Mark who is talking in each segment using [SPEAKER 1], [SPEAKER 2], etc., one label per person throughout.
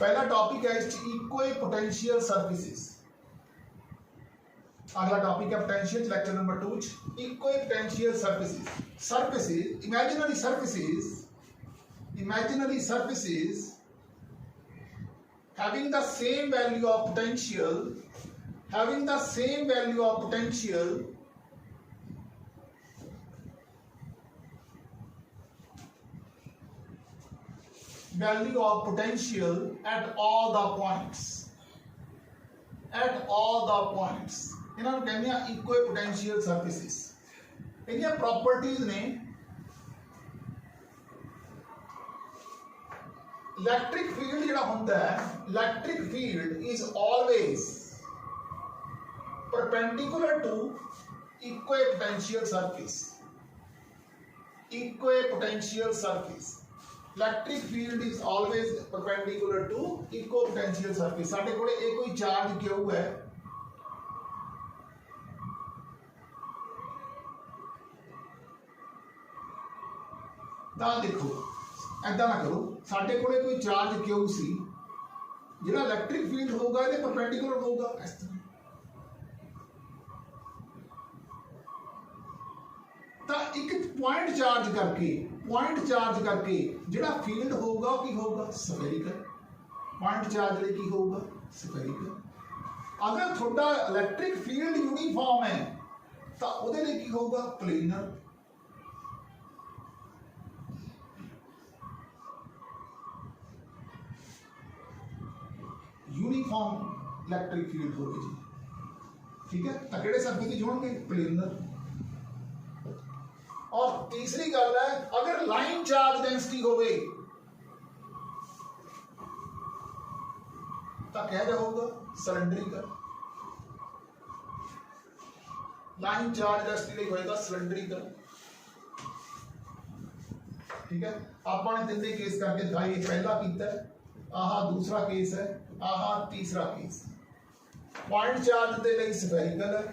[SPEAKER 1] पहला टॉपिक है equal potential surfaces. अगला टॉपिक है potential, lecture number 2 equal potential surfaces. Surfaces, imaginary surfaces having the same value of potential, at all the points, इन्हां नूं कहंदे आ इक्वल पोटेंशियल सर्फेसिस। इहदियां प्रॉपर्टीज ने इलैक्ट्रिक फील्ड जिहड़ा हुंदा है, electric field is always perpendicular to equal potential surface. Electric field is always perpendicular to equal potential surface. साडे कोले ये कोई चार्ज क्यू है, तां देखो ऐदा ना करो, साडे कोले कोई चार्ज क्यू सी जिहड़ा इलैक्ट्रिक फील्ड होगा ये परपेंडिकुलर होगा इस तरह। तां एक पॉइंट चार्ज करके जिहड़ा फील्ड होगा की होगा स्फेरिकल। पॉइंट चार्ज की होगा स्फेरिकल। अगर थोड़ा इलैक्ट्रिक फील्ड यूनीफॉर्म है तो उहदे लिए की होगा प्लेनर। यूनीफॉर्म इलैक्ट्रिक फील्ड होगी जी, ठीक है। तो किहड़े सरफेस होंगे? प्लेनर। और तीसरी गल है, अगर लाइन चार्ज डेंसिटी होवे तो क्या होगा? सिलेंड्रिकल। लाइन चार्ज डेंसिटी होएगा सिलेंड्रिकल, ठीक है। आपने तीन केस करके दिखाई, पहला कीता है, आहा दूसरा केस है, आहा तीसरा केस। पॉइंट चार्ज के लिए स्फेरिकल है,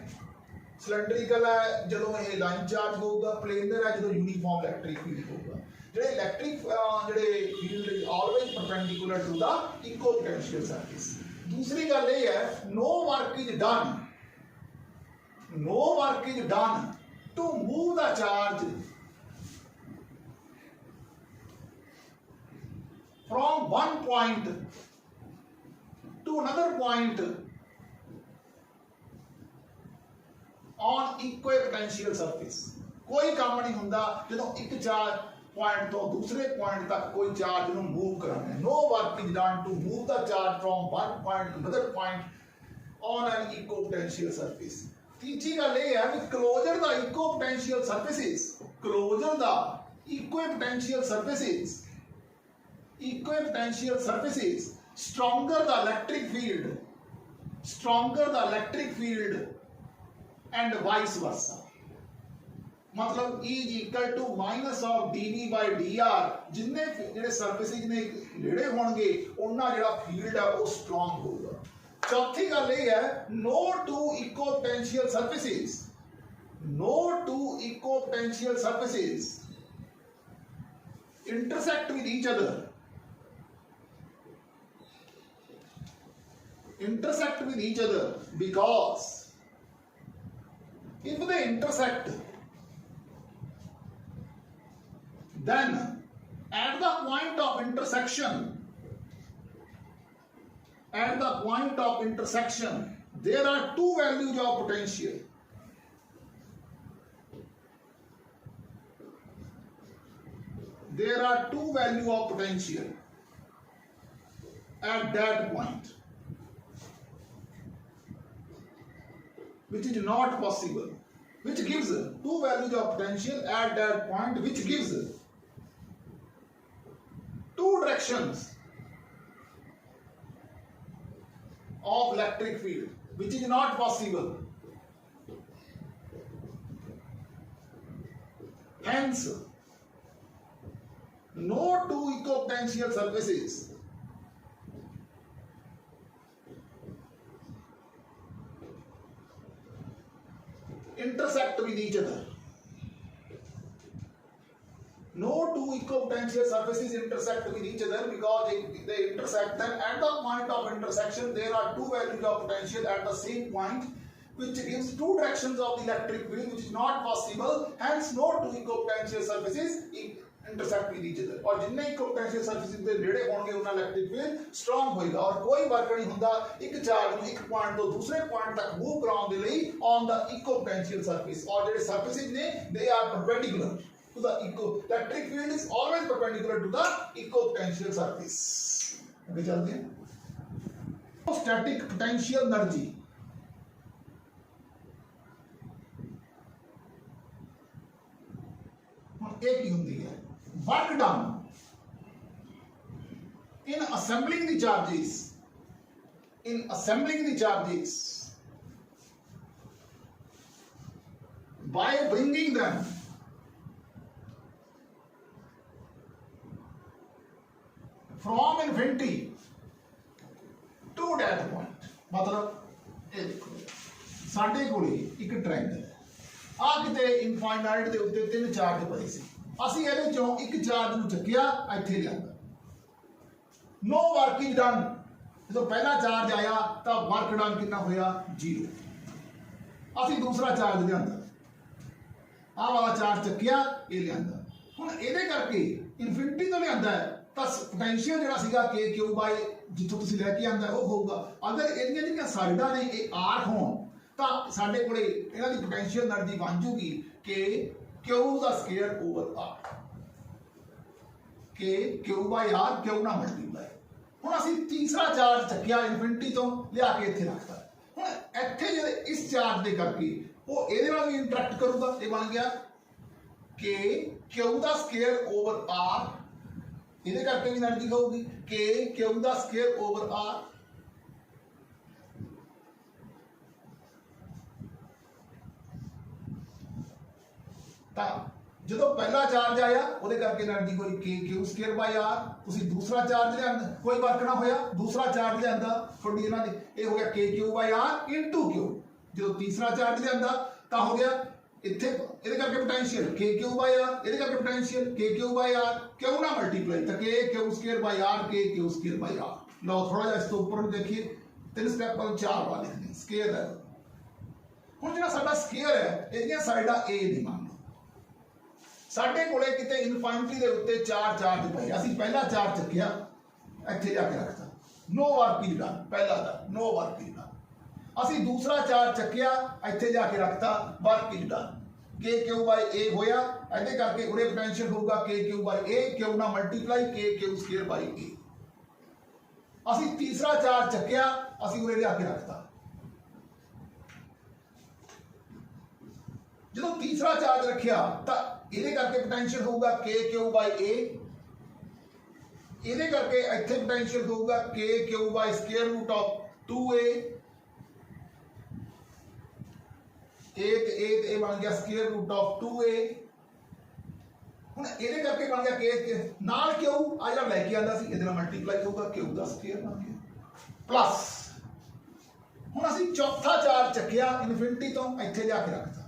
[SPEAKER 1] सिलेंड्रिकल है जो ये लाइन चार्ज होगा, प्लेनर है जो यूनीफॉर्म इलैक्ट्रिक फील्ड होगा। जो electric field always perpendicular to the equal potential surface. दूसरी गल ये है, no work is done to move the charge from one point to another point on equal potential surface। कोई काम नहीं हुंदा जो एक चार्ज पॉइंट तो दूसरे पॉइंट तक कोई चार्ज ਨੂੰ मूव कराना है। No work is done to move the charge from one point to another point on an equal potential surface। तीसरी गल ये है कि closer the equal potential surfaces, stronger the electric field and vice versa। मतलब E is equal to minus of dV by dr। जिन्ने जेडे surfaces ने नेड़े होणगे उन्ना जेड़ा फील्ड है वो स्ट्रांग होगा। चौथी गल ये है, no two equal potential surfaces intersect with each other because if they intersect, then at the point of intersection there are two values of potential। At that point, which is not possible, which gives two values of potential at that point, which gives two directions of electric field, which is not possible। Hence, no two equal potential surfaces intersect with each other। no two equipotential surfaces intersect with each other because they intersect. Then at the point of intersection there are two values of potential at the same point, which gives two directions of the electric field, which is not possible. Hence no two equipotential surfaces intersect with each other. और जिन्ने equipotential surfaces ਦੇ ਨੇੜੇ ਹੋਣਗੇ ਉਹਨਾਂ electric field strong ਹੋਏਗਾ ਔਰ ਕੋਈ work ਨਹੀਂ ਹੁੰਦਾ ਇੱਕ ਚਾਰਜ ਨੂੰ ਇੱਕ ਪੁਆਇੰਟ ਤੋਂ ਦੂਸਰੇ ਪੁਆਇੰਟ ਤੱਕ ਮੂਵ ਕਰਾਉਣ ਦੇ ਲਈ on the equipotential surface। ਔਰ ਜਿਹੜੇ surfaces ਨੇ they are perpendicular to the electric field is always perpendicular to the equipotential surface। आगे चलते हैं। static potential energy एक ही होती है work done in assembling the charges by bringing them from infinity to that point। मतलब ये देखो साडे कोले एक ट्रायंगल है आ किते इनफाइनाइट ਦੇ ਉੱਤੇ ਤਿੰਨ ਚਾਰਜ ਪਏ ਸੀ ਅਸੀਂ ਇਹਦੇ ਚੋਂ ਇੱਕ ਚਾਰਜ ਨੂੰ ਚੱਕਿਆ ਇੱਥੇ ਲਿਆਂਦਾ नो वर्क इज डन। ਜਦੋਂ ਪਹਿਲਾ ਚਾਰਜ ਆਇਆ ਤਾਂ ਵਰਕ ਡਨ ਕਿੰਨਾ ਹੋਇਆ 0। ਅਸੀਂ ਦੂਸਰਾ ਚਾਰਜ ਲਿਆਂਦਾ ਆਹ ਵਾਲਾ ਚਾਰਜ ਚੱਕਿਆ ਇਹ ਲਿਆਂਦਾ ਹੁਣ ਇਹਦੇ ਕਰਕੇ ਇਨਫਿਨਿਟੀ ਤੋਂ ਲਿਆਂਦਾ ਤਾਂ ਪੋਟੈਂਸ਼ੀਅਲ ਜਿਹੜਾ ਸੀਗਾ k q ਬਾਈ ਜਿੱਥੋਂ ਤੁਸੀਂ ਲੈ ਕੇ ਆਂਦਾ ਉਹ ਹੋਊਗਾ। ਅਗਰ ਇਹਦੀਆਂ ਜਿਹੜੀਆਂ ਸਾਈਡਾਂ ਨੇ ਇਹ r ਹੋਣ ਤਾਂ ਸਾਡੇ ਕੋਲੇ ਇਹਨਾਂ ਦੀ ਪੋਟੈਂਸ਼ੀਅਲ એનર્ਜੀ ਬਣ ਜੂਗੀ k q ਦਾ square over r k q by r q ਨਾਲ ਮਲਟੀਪਲਾਈ। ਹੁਣ ਅਸੀਂ ਤੀਸਰਾ ਚਾਰਜ ਚੱਕਿਆ ਇਨਫਿਨਿਟੀ ਤੋਂ ਲਿਆ ਕੇ ਇੱਥੇ ਰੱਖਤਾ। ਹੁਣ ਇੱਥੇ ਜਿਹੜੇ ਇਸ ਚਾਰਜ ਦੇ ਕਰਕੇ ਉਹ ਇਹਦੇ ਨਾਲ ਵੀ ਇੰਟਰੈਕਟ ਕਰੂਗਾ ਇਹ ਬਣ ਗਿਆ k q ਦਾ ਸਕੁਅਰ ਓਵਰ r ਇਹਦੇ ਕਰਕੇ ਵੀ એનર્ਜੀ ਹੋਊਗੀ k q ਦਾ ਸਕੁਅਰ ਓਵਰ r। ਤਾਂ ਜਦੋਂ ਪਹਿਲਾ ਚਾਰਜ ਆਇਆ ਉਹਦੇ ਕਰਕੇ એનર્ਜੀ ਹੋਈ k q ਸਕੁਅਰ ਬਾਈ r। ਤੁਸੀਂ ਦੂਸਰਾ ਚਾਰਜ ਲਿਆਂਦਾ ਕੋਈ ਵਰਕ ਨਾ ਹੋਇਆ ਦੂਸਰਾ ਚਾਰਜ ਲਿਆਂਦਾ ਤੁਹਾਡੀ ਇਹਨਾਂ ਦੇ ਇਹ ਹੋ ਗਿਆ k q by r into q। ਜਦੋਂ ਤੀਸਰਾ ਚਾਰਜ ਲਿਆਂਦਾ ਤਾਂ ਹੋ ਗਿਆ ਇੱਥੇ ਇਹਦੇ ਕਰਕੇ potential k q by r ਇਹਦੇ ਕਰਕੇ potential k q by r q ਨਾਲ ਮਲਟੀਪਲਾਈ ਤਾਂ k q ਸਕੁਅਰ ਬਾਈ r k q ਸਕੁਅਰ ਬਾਈ r। ਲਓ ਥੋੜਾ ਜਿਹਾ ਇਸ ਤੋਂ ਉੱਪਰ ਨੂੰ ਦੇਖੀਏ ਤਿੰਨ ਸਟੈਪ ਪਰ ਚਾਰ ਵਾਰ ਲਿਖਦੇ ਸਕੁਅਰ ਹੈ। ਹੁਣ ਜਿਹੜਾ ਸਾਡਾ ਸਕੁਅਰ ਹੈ ਇਹਦੀਆਂ ਸਾਈਡਾਂ a ਦੀ ਮੰਨ ਲਓ ਸਾਡੇ ਕੋਲੇ ਕਿਤੇ ਇਨਫਾਈਨਿਟੀ ਦੇ ਉੱਤੇ ਚਾਰ ਚਾਰਜ ਪਏ ਅਸੀਂ ਪਹਿਲਾ ਚਾਰਜ ਚੱਕਿਆ ਇੱਥੇ ਜਾ ਕੇ ਰੱਖਤਾ ਨੋ ਵਰਕ ਇਜ਼ ਡਨ ਪਹਿਲਾ ਦਾ ਨੋ ਵਰਕ ਇਜ਼ ਡਨ। ਅਸੀਂ ਦੂਸਰਾ ਚਾਰਜ ਚੱਕਿਆ ਇੱਥੇ ਜਾ ਕੇ ਰੱਖਤਾ work is done k q by a ਹੋਇਆ ਇਹਦੇ ਕਰਕੇ ਉਰੇ ਪੋਟੈਂਸ਼ੀਅਲ ਹੋਊਗਾ k q by a q ਨਾਲ multiply k q square by a। ਅਸੀਂ ਤੀਸਰਾ ਚਾਰਜ ਚੱਕਿਆ ਅਸੀਂ ਉਰੇ ਲਿਆ ਕੇ ਰੱਖਤਾ ਜਦੋਂ ਤੀਸਰਾ ਚਾਰਜ ਰੱਖਿਆ ਤਾਂ ਇਹਦੇ ਕਰਕੇ ਪੋਟੈਂਸ਼ੀਅਲ ਹੋਊਗਾ k q ਬਾਈ a ਇਹਦੇ ਕਰਕੇ ਇੱਥੇ ਪੋਟੈਂਸ਼ੀਅਲ ਹੋਊਗਾ k q by square root of 2a ਇਹ ਬਣ ਗਿਆ ਸਕੁਅਰ ਰੂਟ ਆਫ 2a। ਹੁਣ ਇਹਦੇ ਕਰਕੇ ਬਣ ਗਿਆ k ਨਾਲ q ਆ ਜਿਹੜਾ ਲੈ ਕੇ ਆਂਦਾ ਸੀ ਇਹਦੇ ਨਾਲ ਮਲਟੀਪਲਾਈ ਹੋਊਗਾ q ਦਾ ਸਕੁਅਰ ਬਣ ਗਿਆ ਪਲੱਸ। ਹੁਣ ਅਸੀਂ ਚੌਥਾ ਚਾਰਜ ਚੱਕਿਆ ਇਨਫਿਨਿਟੀ ਤੋਂ ਇੱਥੇ ਜਾ ਕੇ ਰੱਖਤਾ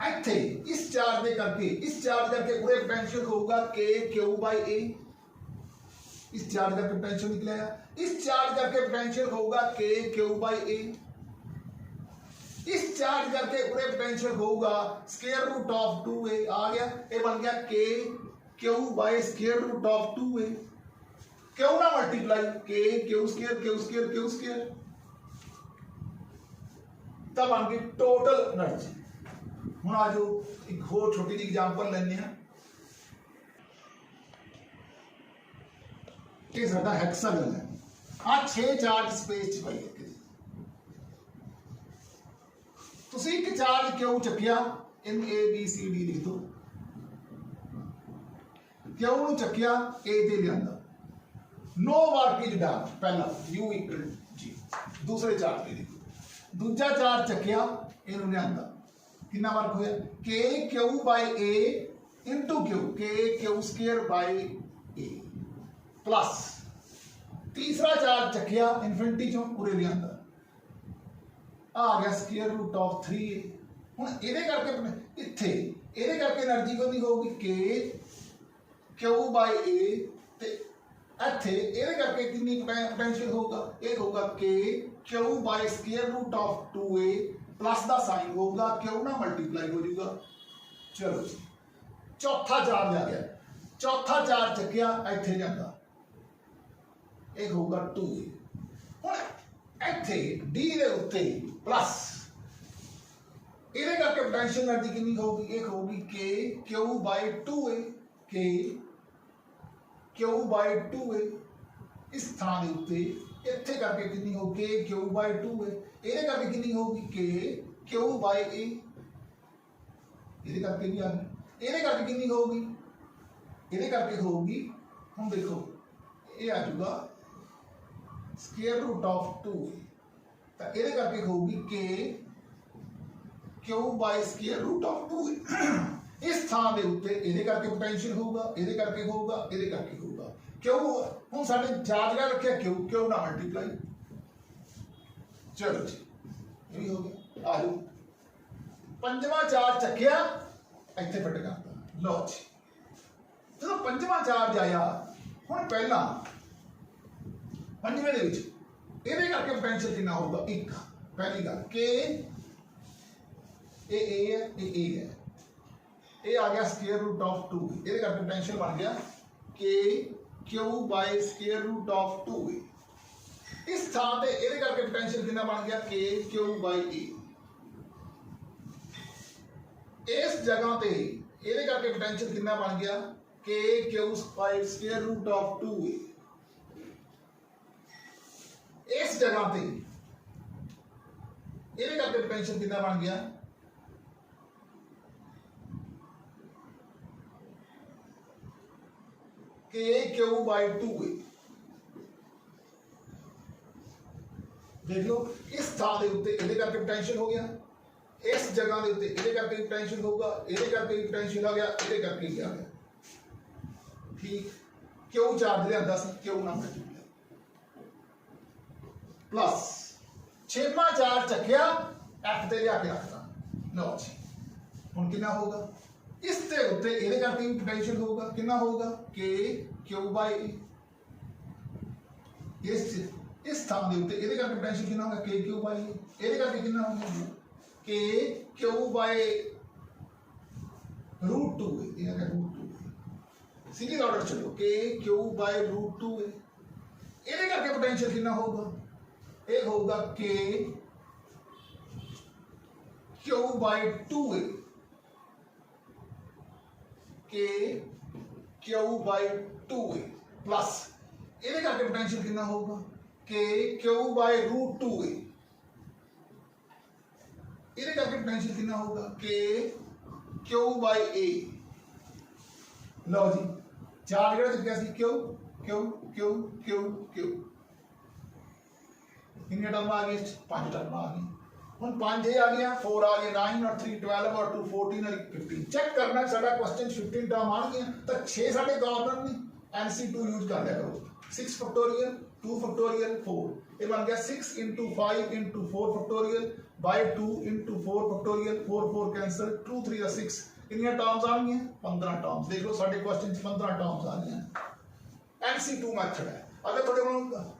[SPEAKER 1] ਇੱਥੇ ਇਸ ਚਾਰਜ ਦੇ ਕਰਕੇ ਇਸ ਚਾਰਜ ਕਰਕੇ ਪੂਰੇ ਪੋਟੈਂਸ਼ੀਅਲ ਹੋਊਗਾ k q ਬਾਈ a। ਇਸ ਚਾਰਜ ਕਰਕੇ पोटेंशियल निकलेगा इस चार्ज करके पोटेंशियल होगा k q बाई a। इस चार्ज करके पूरे पोटेंशियल होगा स्क्वायर रूट ऑफ 2a आ गया ये बन गया k q by square root of 2a क्यों ना मल्टीप्लाई k q स्क्वायर तब बन गई टोटल एनर्जी। ਹੁਣ ਆ ਜੋ ਇੱਕ ਹੋਰ ਛੋਟੀ ਜਿਹੀ ਐਗਜ਼ਾਮਪਲ ਲੈਣੇ ਆ ਇਹ ਸਾਡਾ ਹੈਕਸਾਗਨ ਹੈ ਆ 6 ਚਾਰਜ ਸਪੇਸ ਚ ਪਈ ਹੈ ਤੁਸੀਂ ਇੱਕ ਚਾਰਜ ਕਿਉਂ ਚੱਕਿਆ ਇਨ a b c d ਲਿਖ ਦੋ ਕਿਉਂ ਨੂੰ ਚੱਕਿਆ a ਤੇ ਲਿਆਂਦਾ नो वर्क इज डन पहला u इक्वल g दूसरे चार्ज ते लिखो दूजा चार्ज ਚੱਕਿਆ ਇਹਨੂੰ ਲਿਆਂਦਾ कितना वर्क होया k q by a into q k q square by a plus तीसरा चार्ज चकिया इनफिनिटी चों पूरे लियांदा आ गया स्क्वायर रूट ऑफ 3a। हुण इहदे करके इत्थे ਇਹਦੇ ਕਰਕੇ એનર્ਜੀ ਕਿੰਨੀ ਹੋਊਗੀ K Q/A ਤੇ ਇੱਥੇ ਇਹਦੇ ਕਰਕੇ ਕਿੰਨੀ ਪੋਟੈਂਸ਼ੀਅਲ ਹੋਊਗਾ, ਇਹ ਹੋਊਗਾ K Q/√of 2A प्लस का साइन होगा क्यों ना मल्टीप्लाई हो जाएगा। चलो जी चौथा चार्ज आ गया, चौथा चार्ज चकिया इत्थे जाता, एक होगा 2A। हुण इत्थे D दे उत्ते प्लस इहदे करके पोटेंशियल एनर्जी कितनी होगी, एक होगी K Q/2A, K Q/2A इस स्थान के उत्ते इत्थे करके कितनी होगी K Q/2A, ਇਹਦੇ ਕਰਕੇ ਕਿੰਨੀ ਹੋਊਗੀ K Q/A, ਇਹਦੇ ਕਰਕੇ ਵੀ ਆ ਗਈ, ਇਹਦੇ ਕਰਕੇ ਕਿੰਨੀ ਹੋਊਗੀ, ਇਹਦੇ ਕਰਕੇ ਹੋਊਗੀ, ਹੁਣ ਦੇਖੋ ਇਹ ਆ ਜਾਊਗਾ √2A, ਤਾਂ ਇਹਦੇ ਕਰਕੇ ਹੋਊਗੀ K Q/√2A। ਇਸ ਥਾਂ ਦੇ ਉੱਤੇ ਇਹਦੇ ਕਰਕੇ ਪੋਟੈਂਸ਼ੀਅਲ ਹੋਊਗਾ, ਇਹਦੇ ਕਰਕੇ ਹੋਊਗਾ, ਇਹਦੇ ਕਰਕੇ ਹੋਊਗਾ, ਕਿਉਂ ਹੁਣ ਸਾਡੇ ਚਾਰਜ ਦਾ ਰੱਖਿਆ ਕਿਉਂ ਨਾ ਮਲਟੀਪਲਾਈ। चलो जी ये भी हो गया। आ जाओ पंजवा चार्ज चकिया इत्थे फिट करता। लो जी जो पंजवा चार्ज आया हुण पहला पंजवें दे विच इहदे करके पोटेंशियल कितना होगा, एक पहली गल के ए है, ए है, ये आ गया √2, इहदे करके पोटेंशियल बन गया K Q/√2A। इस स्थान पे ਇਹਦੇ ਕਰਕੇ पोटेंशियल कितना बन गया K Q/A। इस जगह पे ਇਹਦੇ ਕਰਕੇ पोटेंशियल कितना बन गया K Q/√2A। इस जगह पे ਇਹਦੇ ਕਰਕੇ पोटेंशियल कितना बन गया K Q/2A। देख लो इस स्थान के उत्ते इहदे करके पोटेंशियल हो गया, इस जगह के उत्ते इहदे करके पोटेंशियल होगा, इहदे करके पोटेंशियल आ गया, इहदे करके आ गया। ठीक क्यों चार्ज लिया सी क्यों ना मल्टीप्लाई प्लस छेवां चार्ज चकिया F ते लिया के रखता। लो जी हुण कितना होगा, इस ते उत्ते इहदे करके पोटेंशियल होगा, कितना होगा K Q/A। इस स्थान के उत्ते इहदे करके पोटेंशियल कितना होगा K Q/A, इहदे करके कितना होगा K Q/√2A, इहदे करके √2A सीरीज ऑर्डर चलो K Q/√2A। इहदे करके पोटेंशियल कितना होगा, एक होगा K Q/2A, K Q/2A plus इहदे करके पोटेंशियल कितना होगा K Q/√2A। इहदे करके पोटेंशियल कितना होगा K Q/A। लो जी चार्ज जेड़ा चुकिया सी Q Q Q Q Q कितनी टर्म आ गई, 5 टर्म आ गई। हुण 5 ये आ गया, 4 आ गए, 9 और 3 12 और 2 14 और 15। चेक करना साडा क्वेश्चन 15 टर्म आ गई तो 6 साडे कॉर्नर ने NC2 यूज कर लिया करो। 6 फैक्टोरियल 2 फैक्टोरियल 4, ये बन गया 6 × 5 × 4 फैक्टोरियल by 2 × 4 फैक्टोरियल, 4 4 कैंसिल, 2 3 6 कितनी टर्म्स आ गई 15 टर्म्स। देख लो साडे क्वेश्चन 15 टर्म्स आ गई। NC2 मैथड है। अगर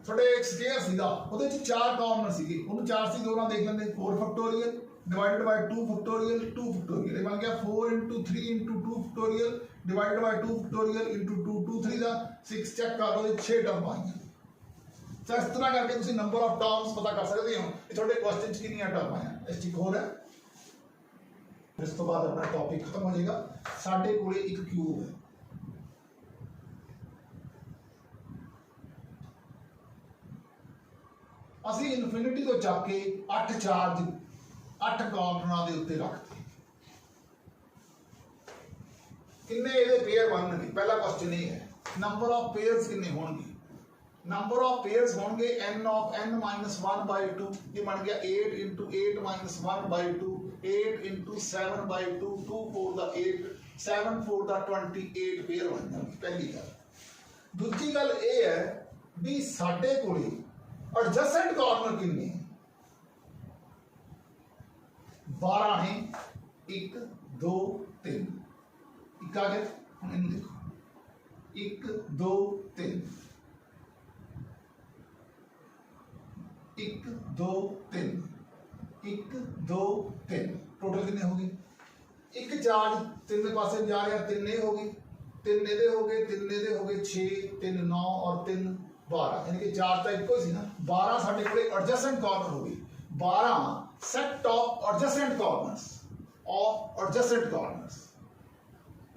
[SPEAKER 1] थोड़े एक स्केयर सीगा ਉਹਦੇ ਚ 4 कॉर्नर ਸੀਗੇ, ਉਹਨੂੰ 4 ਸੀ ਦੋਨਾਂ ਦੇਖ ਲੈਂਦੇ, 4 factorial divided by 2 factorial 2 factorial, ये बन गया 4 × 3 × 2 फैक्टोरियल डिवाइडेड बाय 2 फैक्टोरियल × 2 2 3 ਦਾ 6 चेक कर लो, 6 टर्म आईਆਂ। तो इस तरह करके ਤੁਸੀਂ नंबर ऑफ टर्म्स पता कर सकते हो कि ਤੁਹਾਡੇ क्वेश्चन ਚ ਕਿੰਨੀਆਂ टर्म ਆਈਆਂ। ਇਸ ਚ ਹੋਰ है, इस तो बाद अपना टॉपिक खत्म हो जाएगा। ਸਾਡੇ ਕੋਲੇ ਇੱਕ क्यूब है, ਅਸੀਂ ਇਨਫਿਨਿਟੀ ਤੋਂ ਚੱਕ ਕੇ 8 ਚਾਰਜ 8 ਕਾਰਨਰਾਂ ਦੇ ਉੱਤੇ ਰੱਖਦੇ। किन्ने ਇਹਦੇ पेयर ਬਣਨਗੇ, ਪਹਿਲਾ क्वेश्चन ਇਹ ਹੈ नंबर ऑफ पेयर्स किन्ने होंगे। नंबर ऑफ पेयर्स होंगे n of n - 1/2, ये बन गया 8 × 8 - 1/2, 8 × 7/2, 2 4 ਦਾ 8, 7 4 ਦਾ 28 पेयर बन जाएंगे। पहली गल। दूसरी गल ये है भी साडे कोले एडजेसेंट कॉर्नर किन्ने 12 है, 1 2 3 एक आ गया। हम इन देखो 1 2 3 1 2 3 1 2 3 टोटल कितने हो गए? एक चार्ज तीन पासे जा रहा, 3 ये हो गई, 3 ਇਹਦੇ हो गए, 3 ਇਹਦੇ हो गए, 6 3 9 और 3 12 यानी कि चार तो ਇੱਕੋ ਸੀ ना। 12 ਸਾਡੇ ਕੋਲੇ ਐਡਜਸਟੈਂਟ ਕਾਰਨਰ ਹੋ ਗਈ। 12 ਸੈਟ ਆਫ ਐਡਜਸਟੈਂਟ ਕਾਰਨਰਸ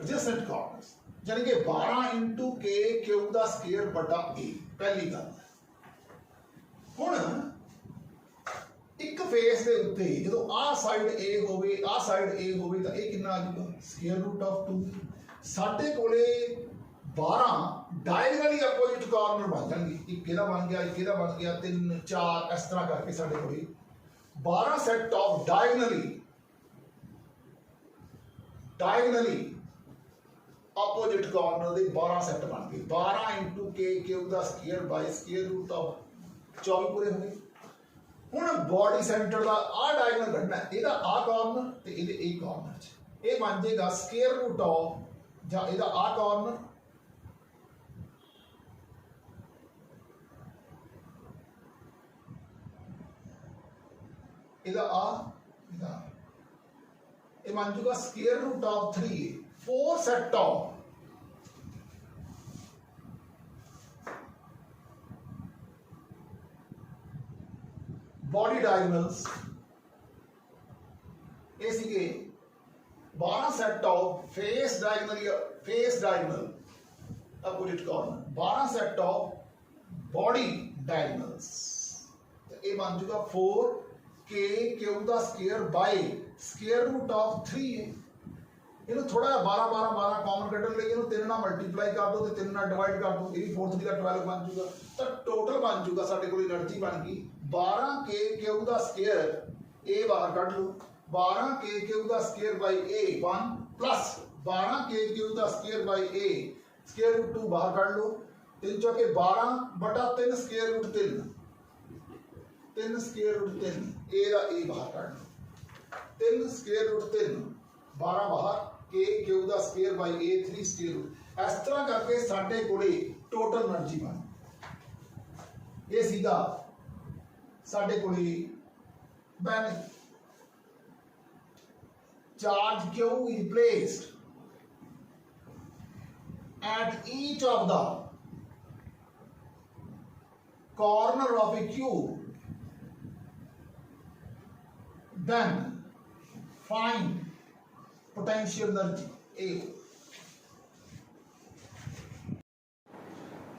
[SPEAKER 1] ਐਡਜਸਟੈਂਟ ਕਾਰਨਰਸ यानी कि 12 इंटू के क्यूब का स्केयर बटा ए पहली गल। हुण एक फेस के उत्ते जो आ साइड ए होवे आ साइड ए होवे तो ये कितना आ जाएगा? Square root of 2। साडे कोले 12 डायगोनली अपोजिट कॉर्नर बन जाएंगे। एक इहदा बन गया, एक इहदा बन गया, 3 4 इस तरह करके साडे कोले 12 set of diagonally opposite corner दे 12 सेट बन गए। 12 इंटू के क्यूब का square by square root of 24 पूरे हो गए। हुण बॉडी सेंटर का आ डायगोनल कढना, इहदा आ कॉर्नर ते इहदे ए कॉर्नर च ये बन जाएगा स्केयर रूट ऑफ जां इहदा आ कॉर्नर इहदा आ इहदा ये बन जाएगा square root of 3 4 set of body diagonals ये सीगे 12 set of face diagonal opposite corner 12 set of body diagonals तो ये बन जाएगा 4 के क्यूब का square by square root of 3 है। इन्हों थोड़ा 12 12 12 कॉमन कटन लिए 3 ना मल्टीप्लाई कर दो तो 3 ना डिवाइड कर दो, ये 4 3 का 12 बन जाएगा। तो टोटल बन जाएगा साडे कोल एनर्जी बन गई 12 के क्यूब का स्केयर ए बाहर कट लो 12 के क्यूब का स्केयर बाय ए 1 प्लस 12 के क्यूब का square by a square root 2 बाहर कट लो 3 चौके 12 बटा 3 square root 3 square root 3 a दा ए बाहर कट लो 3 स्केयर रूट 3 12 बाहर के क्यूब का square by a 3 square root इस तरह करके साडे कोले टोटल एनर्जी बन ये सीगा साडे कोले when charge Q is placed at each of the corner of A cube then find potential energy A.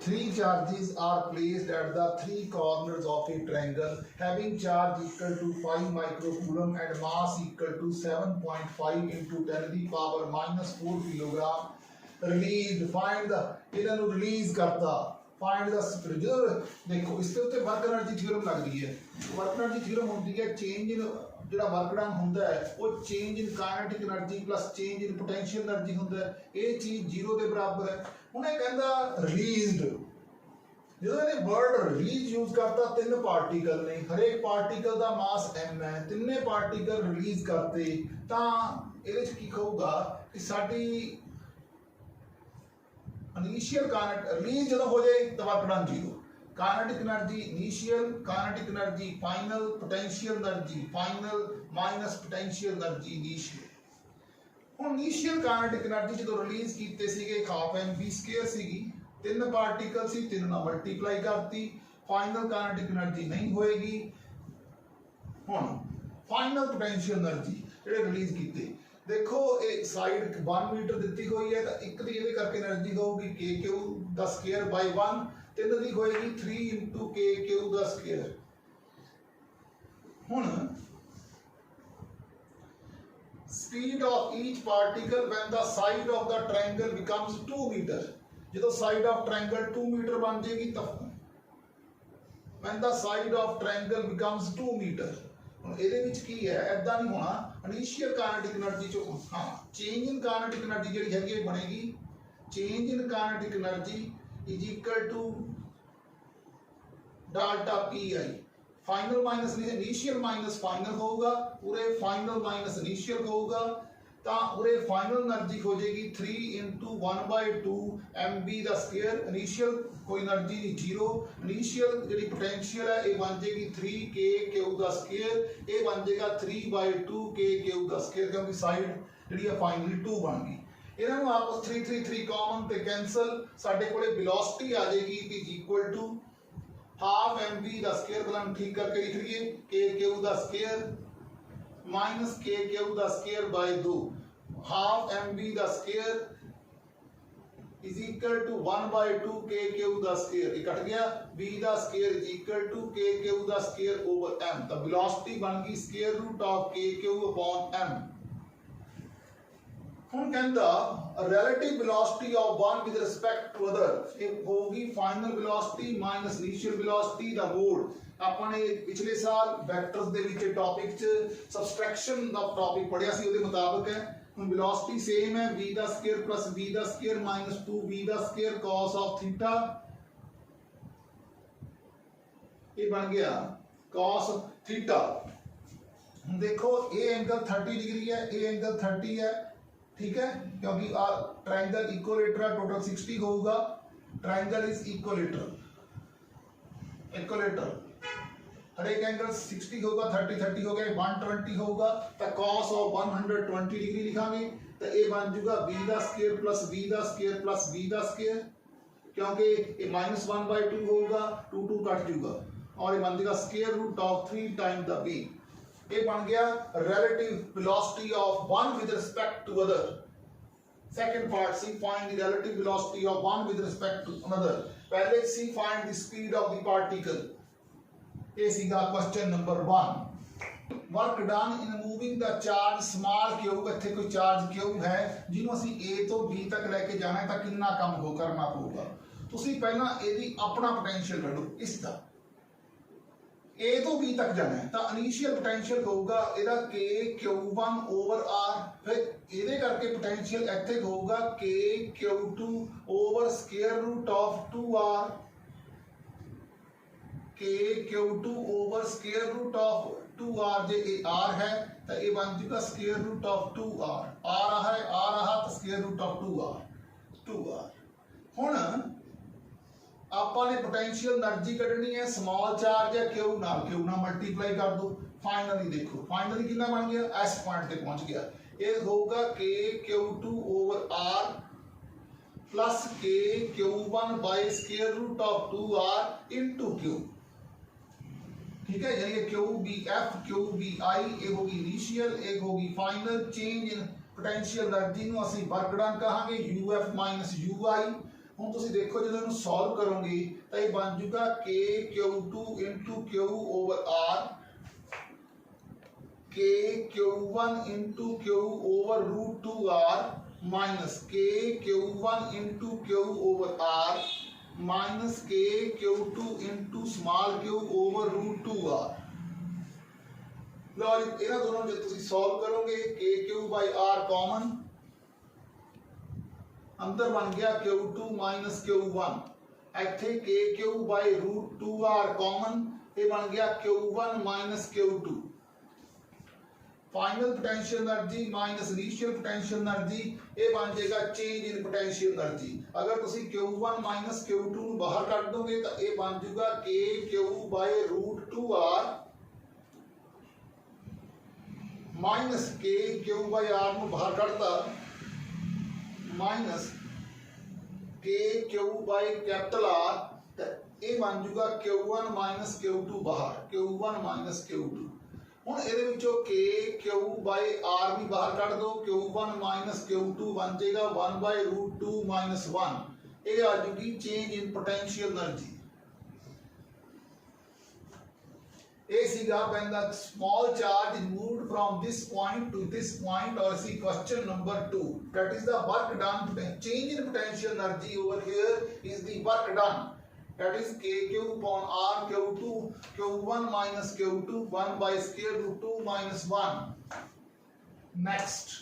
[SPEAKER 1] 3 charges are placed at the 3 corners of a triangle having charge equal to 5 microcoulomb and mass equal to 7.5 into 10 to the power minus 4 kilogram. Released. Find the इन्हां नूं release करता find the स्प्रिजर। देखो इसके उत्ते work energy theorem लगदी है। Work energy theorem होंदी है चेंज इन ਜਿਹੜਾ ਵਰਕ ਡਨ ਹੁੰਦਾ ਹੈ ਉਹ change in kinetic energy plus change in potential energy ਹੁੰਦਾ ਹੈ। ਇਹ ਚੀਜ਼ ਜ਼ੀਰੋ ਦੇ ਬਰਾਬਰ ਹੈ। ਹੁਣ ਇਹ ਕਹਿੰਦਾ ਰਿਲੀਜ਼ਡ ਜਦੋਂ ਇਹਨੇ ਵਰਡ ਰਿਲੀਜ਼ ਯੂਜ਼ ਕਰਤਾ 3 ਪਾਰਟੀਕਲ ਨੇ ਹਰੇਕ ਪਾਰਟੀਕਲ ਦਾ ਮਾਸ m ਹੈ ਤਿੰਨੇ ਪਾਰਟੀਕਲ ਰਿਲੀਜ਼ ਕਰਤੇ ਤਾਂ ਇਹਦੇ ਚ ਕੀ ਕਹੂਗਾ ਕਿ ਸਾਡੀ ਇਨੀਸ਼ੀਅਲ ਕਾਇਨੈਟ ਰਿਲੀਜ਼ ਜਦੋਂ ਹੋ ਜਾਏ ਤਾਂ work done zero. Kinetic energy initial kinetic energy final potential energy final minus potential energy initial. हुण इनिशियल काइनेटिक एनर्जी जो रिलीज कीते सीगे हाफ mv स्क्वायर सीगी 3 पार्टिकल सी 3 नाल मल्टीप्लाई करती फाइनल काइनेटिक एनर्जी नहीं होएगी। हुण फाइनल पोटेंशियल एनर्जी जेडे रिलीज कीते देखो ये साइड 1 मीटर दी हुई है तो एक दी इहदे करके एनर्जी होगी k q the square by 1 3 दी होएगी 3 into k cube the square. हुण speed of each particle when the side of the triangle becomes 2 metre जो साइड ऑफ ट्रायंगल 2 मीटर बन जाएगी तब when the side of triangle becomes 2 metre. हुण ਇਹਦੇ ਵਿੱਚ ਕੀ ਹੈ ਐਦਾਂ ਨਹੀਂ ਹੋਣਾ ਇਨੀਸ਼ੀਅਲ ਕਾइनेटिक एनर्जी ਚੋਂ ਹਾਂ ਚੇਂਜ ਇਨ ਕਾइनेटिक एनर्जी ਜਿਹੜੀ ਹੈਗੀ ਇਹ ਬਣੇਗੀ change in kinetic energy is equal to delta pi final minus initial minus final होगा पूरे फाइनल माइनस इनिशियल होगा ਤਾਂ ਉਰੇ ਫਾਈਨਲ એનર્ਜੀ ਹੋ ਜਾਏਗੀ 3 × 1/2 mv ਦਾ ਸਕੁਅਰ। ਇਨੀਸ਼ੀਅਲ ਕੋਈ એનર્ਜੀ ਨਹੀਂ, ਜ਼ੀਰੋ। ਇਨੀਸ਼ੀਅਲ ਜਿਹੜੀ ਪੋਟੈਂਸ਼ੀਅਲ ਹੈ ਇਹ ਬਣ ਜਾਏਗੀ 3kq ਦਾ ਸਕੁਅਰ, ਇਹ ਬਣ ਜਾਏਗਾ 3/2kq ਦਾ ਸਕੁਅਰ, ਕਿਉਂਕਿ ਸਾਈਡ ਜਿਹੜੀ ਹੈ ਫਾਈਨਲੀ 2 ਬਣ ਗਈ। ਇਹਨਾਂ ਨੂੰ ਆਪਸ 3 3 3 ਕਾਮਨ ਤੇ ਕੈਂਸਲ, ਸਾਡੇ ਕੋਲੇ ਵੈਲੋਸਿਟੀ ਆ ਜਾਏਗੀ is equal to half mv ਦਾ ਸਕੁਅਰ, ਪਹਿਲਾਂ ਠੀਕ ਕਰਕੇ ਲਿਖ ਲਈਏ kq ਦਾ ਸਕੁਅਰ माइनस kq ਦਾ ਸਕੁਅਰ ਬਾਈ 2, हाफ mv ਦਾ square is equal to 1/2 kq ਦਾ ਸਕੁਅਰ। ਇਹ ਕੱਟ ਗਿਆ, v ਦਾ square is equal to kq ਦਾ ਸਕੁਅਰ ਓਵਰ m। ਤਾਂ ਵੈਲੋਸਿਟੀ ਬਣ ਗਈ square root of kq upon m। ਹੁਣ ਕਹਿੰਦਾ relative velocity of one with respect to other, ਇਹ ਹੋਗੀ final velocity minus initial velocity ਦਾ ਮੋਡ। ਆਪਾਂ ਨੇ ਪਿਛਲੇ ਸਾਲ ਵੈਕਟਰਸ ਦੇ ਵਿੱਚ ਟੌਪਿਕ 'ਚ ਸਬਸਟ੍ਰੈਕਸ਼ਨ ਦਾ ਟੌਪਿਕ ਪੜਿਆ ਸੀ, ਉਹਦੇ ਮੁਤਾਬਕ ਹੈ। ਹੁਣ velocity ਸੇਮ ਹੈ, v ਦਾ ਸਕੁਅਰ ਪਲੱਸ v ਦਾ square minus 2v the square cos of theta, ਇਹ ਬਣ ਗਿਆ cos theta। ਹੁਣ देखो ये एंगल 30 डिग्री है, ये एंगल 30 है, ठीक है, क्योंकि ट्रायंगल इक्विलेटरल टोटल 60 होगा। ट्रायंगल इज इक्विलेटरल, हर एक एंगल 60 होगा, 30 30 हो गए, 120 होगा, तो cos ऑफ 120 डिग्री लिखांगे, तो ये बन जाएगा v दा स्क्वायर प्लस v दा स्क्वायर प्लस v दा स्क्वायर, क्योंकि ये -1/2 होगा, 2 2 कट जाएगा, और ये बन जाएगा square root of 3 time the v। ये बन गया relative velocity of one with respect to other। Second part, C find the relative velocity of one with respect to another। पहले C find the speed of the particle। ये सीधा question number 1। Work done in moving the charge small cube। इत्थे कोई charge cube है जिन्हों असी A तो B तक लेके जाना है, तो कितना काम हो करना होगा। तुसी पहला ਇਹਦੀ अपना potential ਕੱਢੋ इसका, A तो B तक जाना है, तो इनिशियल पोटेंशियल होगा ਇਹਦਾ kq1 ओवर r, फिर ਇਹਦੇ करके पोटेंशियल ਇੱਥੇ होगा kq2 over square root of 2r, kq2 over square root of 2r। जे ये r है तो ये बन जाएगा स्क्वायर रूट ऑफ 2r, आ रहा तो स्क्वायर रूट ऑफ 2r। हुण ਆਪਾਂ ਨੇ पोटेंशियल एनर्जी कढ़नी है, स्मॉल चार्ज है q नाल मल्टीप्लाई कर दो। फाइनली देखो फाइनली कितना बन गया, s पॉइंट पे पहुंच गया। ये होगा kq2 over r plus kq1 by square root of 2r into q, ठीक है। यानी qbf qbi ये होगी इनिशियल, एक होगी final. Change in potential energy ਨੂੰ ਅਸੀਂ वर्क डन कहांगे uf माइनस ui। ਹੁਣ ਤੁਸੀਂ ਦੇਖੋ ਜਦੋਂ ਇਹਨੂੰ ਸੋਲਵ ਕਰੋਗੇ ਤਾਂ ਇਹ ਬਣ ਜਾਊਗਾ kq2 into q over r, kq1 into q over root 2r minus kq1 into q over r minus kq2 into small q over root 2r। ਲਓ ਜੀ ਇਹਨਾਂ ਦੋਨੋਂ ਨੂੰ ਜੇ ਤੁਸੀਂ ਸੋਲਵ ਕਰੋਗੇ kq by r ਕਾਮਨ, अंदर बन गया q2 माइनस q1, इत्थे kq by root 2r common, ये बन गया q1 minus q2। Final potential energy minus initial potential energy, ये बन जाएगा चेंज इन पोटेंशियल एनर्जी। अगर तुसी q1 माइनस q2 ਨੂੰ ਬਾਹਰ ਕੱਢ ਦੋਗੇ ਤਾਂ ਇਹ ਬਣ ਜਾਊਗਾ kq by root 2r minus kq by r ਨੂੰ ਬਾਹਰ ਕੱਢਤਾ minus kq by capital r, तो ये बन जाऊगा q1 माइनस q2 बाहर, q1 माइनस q2। हुण इहदे विचों kq बाय r भी बाहर कढ दो, q1 माइनस q2 बन जाएगा 1 बाय रूट 2 माइनस 1। ये आ जाएगी change in potential energy. A सीगा when the small charge is moved from this point to this point, or see question number 2, that is the work done। Change in potential energy over here is the work done, that is kq upon r q2 q1 minus q2 1 by square root 2 minus 1। Next,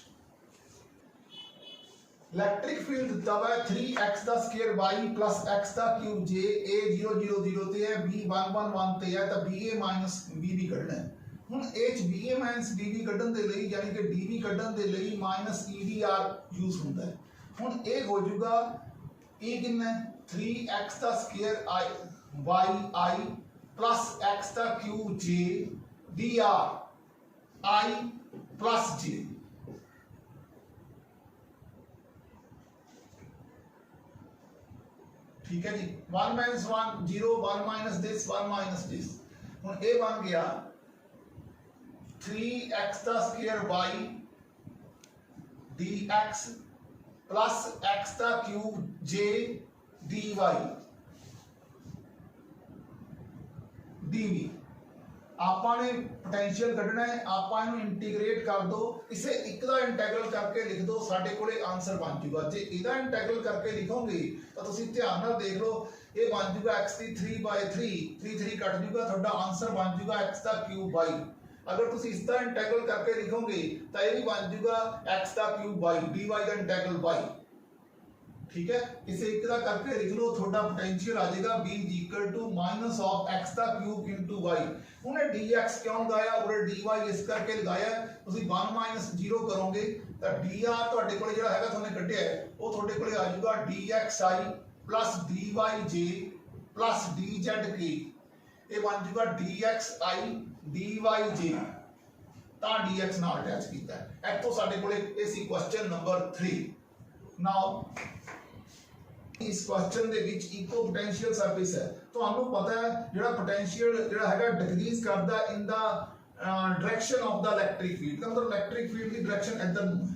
[SPEAKER 1] electric field तब है 3x the square y plus x the cube j, a 0 0 0 ਤੇ ਹੈ, b 1 1 1 ਤੇ ਹੈ, ਤਾਂ ba minus b ਵੀ ਕੱਢਣਾ है। ਹੁਣ ਇਹ ਚ VA ਮਾਈਨਸ DV ਕੱਢਣ ਦੇ ਲਈ ਯਾਨੀ ਕਿ DV ਕੱਢਣ ਦੇ ਲਈ ਮਾਈਨਸ EDR ਯੂਜ਼ ਹੁੰਦਾ ਹੈ। ਹੁਣ ਇਹ ਹੋ ਜਾਊਗਾ ਇਹ ਕਿੰਨਾ ਹੈ 3x the square y I plus x का cube j dr I plus j। ठीक है जी 1 minus 1 0 1 minus this 1 minus this. हुन ये बन गया 3x का square y dx plus x का क्यूब j dy dv। ਆਪਾਂ ਨੇ पोटेंशियल ਕੱਢਣਾ ਹੈ, ਆਪਾਂ ਇਹਨੂੰ ਇੰਟੀਗ੍ਰੇਟ ਕਰ ਦੋ, ਇਸੇ ਇੱਕ ਦਾ ਇੰਟੀਗਰਲ ਕਰਕੇ ਲਿਖ ਦੋ, ਸਾਡੇ ਕੋਲੇ ਆਨਸਰ ਬਣ ਜਾਊਗਾ। ਜੇ ਇਹਦਾ ਇੰਟੀਗਰਲ ਕਰਕੇ ਲਿਖੋਗੇ ਤਾਂ ਤੁਸੀਂ ਧਿਆਨ ਨਾਲ ਦੇਖ ਲਓ, ਇਹ ਬਣ ਜਾਊਗਾ x ਦੀ 3/3 3 ਕੱਟ ਜਾਊਗਾ, ਤੁਹਾਡਾ ਆਨਸਰ ਬਣ ਜਾਊਗਾ x ਦਾ ਕਿਊਬ y। ਅਗਰ ਤੁਸੀਂ ਇਸ ਦਾ ਇੰਟੀਗਰਲ ਕਰਕੇ ਲਿਖੋਗੇ ਤਾਂ ਇਹ ਵੀ ਬਣ ਜਾਊਗਾ x ਦਾ ਕਿਊਬ y dy ਦਾ ਇੰਟੀਗਰਲ y। ठीक है, इसे एक का करके लिख लो, थोड़ा पोटेंशियल आ जाएगा b equal to minus of x का क्यूब इनटू y। उन्हें dx क्यों लगाया और dy इस करके लगाया, ਤੁਸੀਂ 1 माइनस 0 करोगे ਤਾਂ dr ਤੁਹਾਡੇ ਕੋਲੇ ਜਿਹੜਾ ਹੈਗਾ ਤੁਹਾਨੂੰ ਕੱਢਿਆ ਹੈ ਉਹ ਤੁਹਾਡੇ ਕੋਲੇ ਆ ਜਾਊਗਾ dxi plus dyj plus dzk। ਇਹ ਬਣ ਜਾਊਗਾ dxi dyj ਤਾਂ dx ਨਾਲ ਅਟੈਚ ਕੀਤਾ ਹੈ। ਇੱਥੋਂ ਸਾਡੇ ਕੋਲੇ ਇਹ ਸੀ ਕੁਐਸਚਨ ਨੰਬਰ 3। ਨਾਓ इस क्वेश्चन ਦੇ ਵਿੱਚ ਇਕੋ ਪੋਟੈਂਸ਼ੀਅਲ ਸਰਫੇਸ ਹੈ। ਤੁਹਾਨੂੰ ਪਤਾ ਹੈ ਜਿਹੜਾ ਪੋਟੈਂਸ਼ੀਅਲ ਜਿਹੜਾ ਹੈਗਾ ਡਿਕਰੀਜ਼ ਕਰਦਾ in the direction of the electric field, ਮਤਲਬ ਇਲੈਕਟ੍ਰਿਕ ਫੀਲਡ ਦੀ ਡਾਇਰੈਕਸ਼ਨ ਇੱਧਰ ਨੂੰ ਹੈ।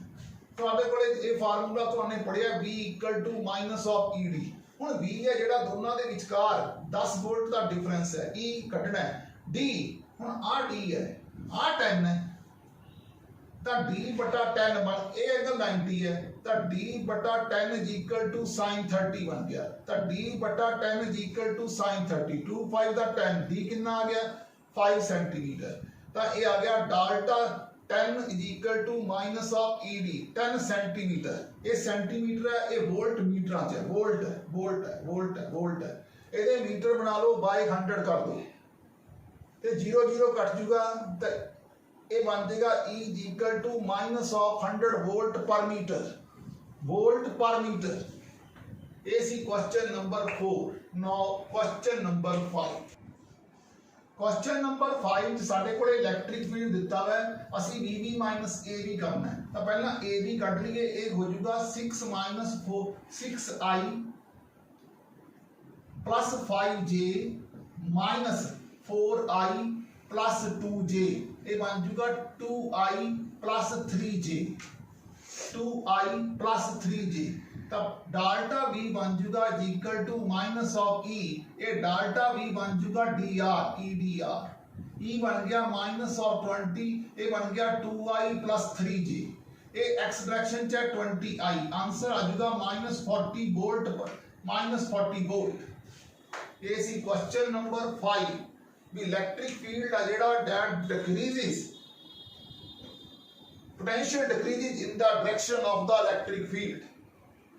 [SPEAKER 1] ਤੁਹਾਡੇ ਕੋਲੇ ਇਹ ਫਾਰਮੂਲਾ ਤੁਹਾਨੂੰ ਪੜਿਆ V equal to minus of ED। ਹੁਣ V ਹੈ ਜਿਹੜਾ ਦੋਨਾਂ ਦੇ ਵਿਚਕਾਰ 10 ਵੋਲਟ ਦਾ ਡਿਫਰੈਂਸ ਹੈ, E ਕੱਢਣਾ ਹੈ। D ਹੁਣ ਆ D ਹੈ, ਆ 10 ਹੈ ਤਾਂ D ਬਟਾ 10 ਬਣ ਇਹ ਐਂਗਲ 90 ਹੈ ਤਾਂ D बटा 10 is equal to sin 30 बन गया। तो D बटा 10 is equal to sin 30 2 5 the 10 D कितना आ गया 5 सेंटीमीटर। तो ये आ गया delta 10 is equal to minus of ED 10 centimetre. ये सेंटीमीटर है, ये वोल्ट मीटर आ जाए, वोल्ट है वोल्ट है वोल्ट है वोल्ट है। ਇਹਦੇ मीटर बना लो बाय 100 कर दो ਤੇ 0 0 कट जूगा तो ये बन जाएगा E is equal to minus of 100 volt per metre, volt per metre. ये सी question number 4। Now question number 5। Question number 5 साडे कोले इलेक्ट्रिक फील्ड दिता है, ਅਸੀਂ VB माइनस AB करना है। तो पहला AB ਕੱਢ ਲਈਏ, ਇਹ ਹੋ ਜਾਊਗਾ 6 minus 4 6I plus 5J minus 4I plus 2J। ये बन जाऊगा 2I plus 3J 2I plus 3J। तब डाल्टा V बन जाऊगा equal to minus of E, ये डाल्टा V बन जाऊगा dr EDR। E बन गया माइनस ऑफ 20, ये बन गया 2I प्लस 3J। ये x डायरेक्शन च 20I, आंसर आ जाऊगा माइनस 40 वोल्ट पर माइनस 40 वोल्ट। ये सी क्वेश्चन नंबर 5 भी इलेक्ट्रिक फील्ड आ जेड़ा that decreases potential decreases in the direction of the electric field।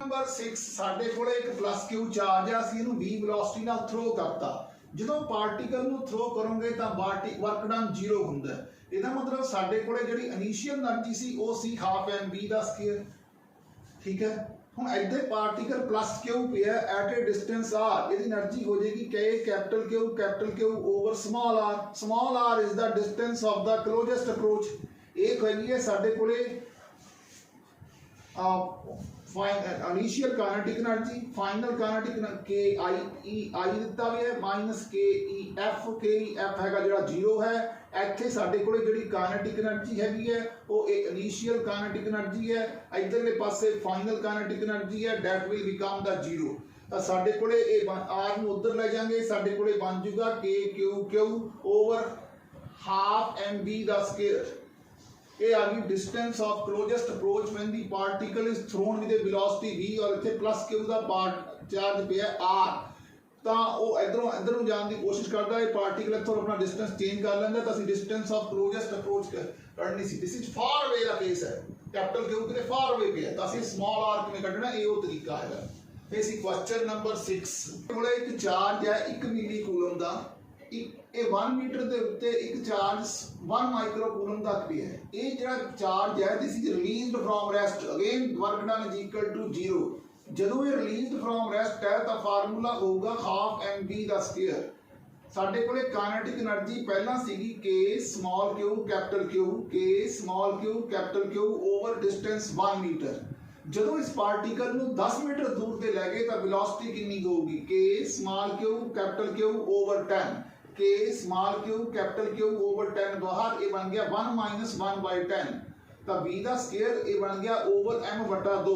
[SPEAKER 1] Number 6 ਸਾਡੇ ਕੋਲੇ ਇੱਕ ਪਲੱਸ q ਚਾਰਜ ਆ, ਅਸੀਂ ਇਹਨੂੰ v velocity ਨਾਲ ਥਰੋ ਕਰਤਾ। ਜਦੋਂ ਪਾਰਟੀਕਲ ਨੂੰ ਥਰੋ ਕਰੋਗੇ ਤਾਂ ਵਰਕ ਡਨ 0 ਹੁੰਦਾ ਹੈ। ਇਹਦਾ ਮਤਲਬ ਸਾਡੇ ਕੋਲੇ ਜਿਹੜੀ ਇਨੀਸ਼ੀਅਲ એનર્ਜੀ ਸੀ ਉਹ ਸੀ ਹਾਫ mv ਦਾ ਸਕੁਅਰ। ਠੀਕ ਹੈ, ਹੁਣ ਇੱਥੇ ਪਾਰਟੀਕਲ ਪਲੱਸ q ਪਿਆ ਐਟ ਏ ਡਿਸਟੈਂਸ r, ਇਹਦੀ એનર્ਜੀ ਹੋ ਜਾਏਗੀ k capital Q over small r। Small r is the distance of the closest approach. एक है साडे कोले initial kinetic energy, final kinetic के आई दिता भी है माइनस के ई एफ हैगा जिहड़ा 0 है। ਇੱਥੇ ਸਾਡੇ ਕੋਲੇ ਜਿਹੜੀ ਕਾइनेटिक एनर्जी हैगी है वो एक इनिशियल काइनेटिक एनर्जी है, इधरले पासे फाइनल काइनेटिक एनर्जी है दैट विल बिकम द 0। ਤਾਂ ਸਾਡੇ ਕੋਲੇ ਇਹ r ਨੂੰ ਉਧਰ ਲੈ ਜਾਾਂਗੇ, ਸਾਡੇ ਕੋਲੇ ਬਣ ਜਾਊਗਾ k q over half mv ਦਾ ਸਕੁਅਰ। ये आ गई distance of closest approach when the particle is throne with A velocity v और इथे प्लस q ਦਾ ਪਾਰਟ ਚਾਰਜ ਪਿਆ r। ਤਾਂ ਉਹ ਇਧਰੋਂ ਜਾਣ ਦੀ ਕੋਸ਼ਿਸ਼ ਕਰਦਾ, ਇਹ ਪਾਰਟੀਕਲ ਇੱਥੋਂ ਆਪਣਾ ਡਿਸਟੈਂਸ ਚੇਂਜ ਕਰ ਲੈਂਦਾ ਤਾਂ ਅਸੀਂ ਡਿਸਟੈਂਸ ਆਫ ਕਲੋਜ਼ੈਸਟ ਅਪਰੋਚ ਕੱਢਣੀ ਸੀ। ਦਿਸ ਇਜ਼ ਫਾਰ ਅਵੇ ਦਾ ਕੇਸ ਹੈ, ਕੈਪੀਟਲ Q ਕਿਤੇ ਫਾਰ ਅਵੇ ਪਿਆ ਤਾਂ ਅਸੀਂ ਸਮਾਲ r ਕਿਵੇਂ ਕੱਢਣਾ, ਇਹ ਉਹ ਤਰੀਕਾ ਹੈਗਾ। ਇਹ ਸੀ ਕੁਐਸਚਨ ਨੰਬਰ 6। ਕੋਲੇ ਇੱਕ ਚਾਰਜ ਹੈ 1 ਮਿਲੀ ਕੂਲਮ ਦਾ, ਇਹ 1 मीटर ਦੇ ਉੱਤੇ ਇੱਕ ਚਾਰਜ 1 ਮਾਈਕਰੋ ਕੂਲਮ ਦਾ ਪਿਆ ਹੈ। ਇਹ ਜਿਹੜਾ ਚਾਰਜ ਹੈ this is released from rest, again work done is equal to 0। ਜਦੋਂ ਇਹ ਰਿਲੀਜ਼ਡ ਫਰੋਮ ਰੈਸਟ ਹੈ ਤਾਂ ਫਾਰਮੂਲਾ ਹੋਊਗਾ ਹਾਫ mv ਦਾ ਸਕੁਅਰ। ਸਾਡੇ ਕੋਲੇ ਕਾਇਨੈਟਿਕ એનર્ਜੀ ਪਹਿਲਾਂ ਸੀਗੀ k small q capital Q, k small q capital Q over distance 1 metre. ਜਦੋਂ ਇਸ ਪਾਰਟੀਕਲ ਨੂੰ 10 ਮੀਟਰ ਦੂਰ ਤੇ ਲੈ ਗਏ ਤਾਂ ਵੈਲੋਸਿਟੀ ਕਿੰਨੀ ਹੋਊਗੀ, k small q capital Q over 10, k small q capital Q over 10 बाहर ये बन गया 1 माइनस 1 बाई 10। तो v का स्केयर ये बन गया ओवर m बटा 2,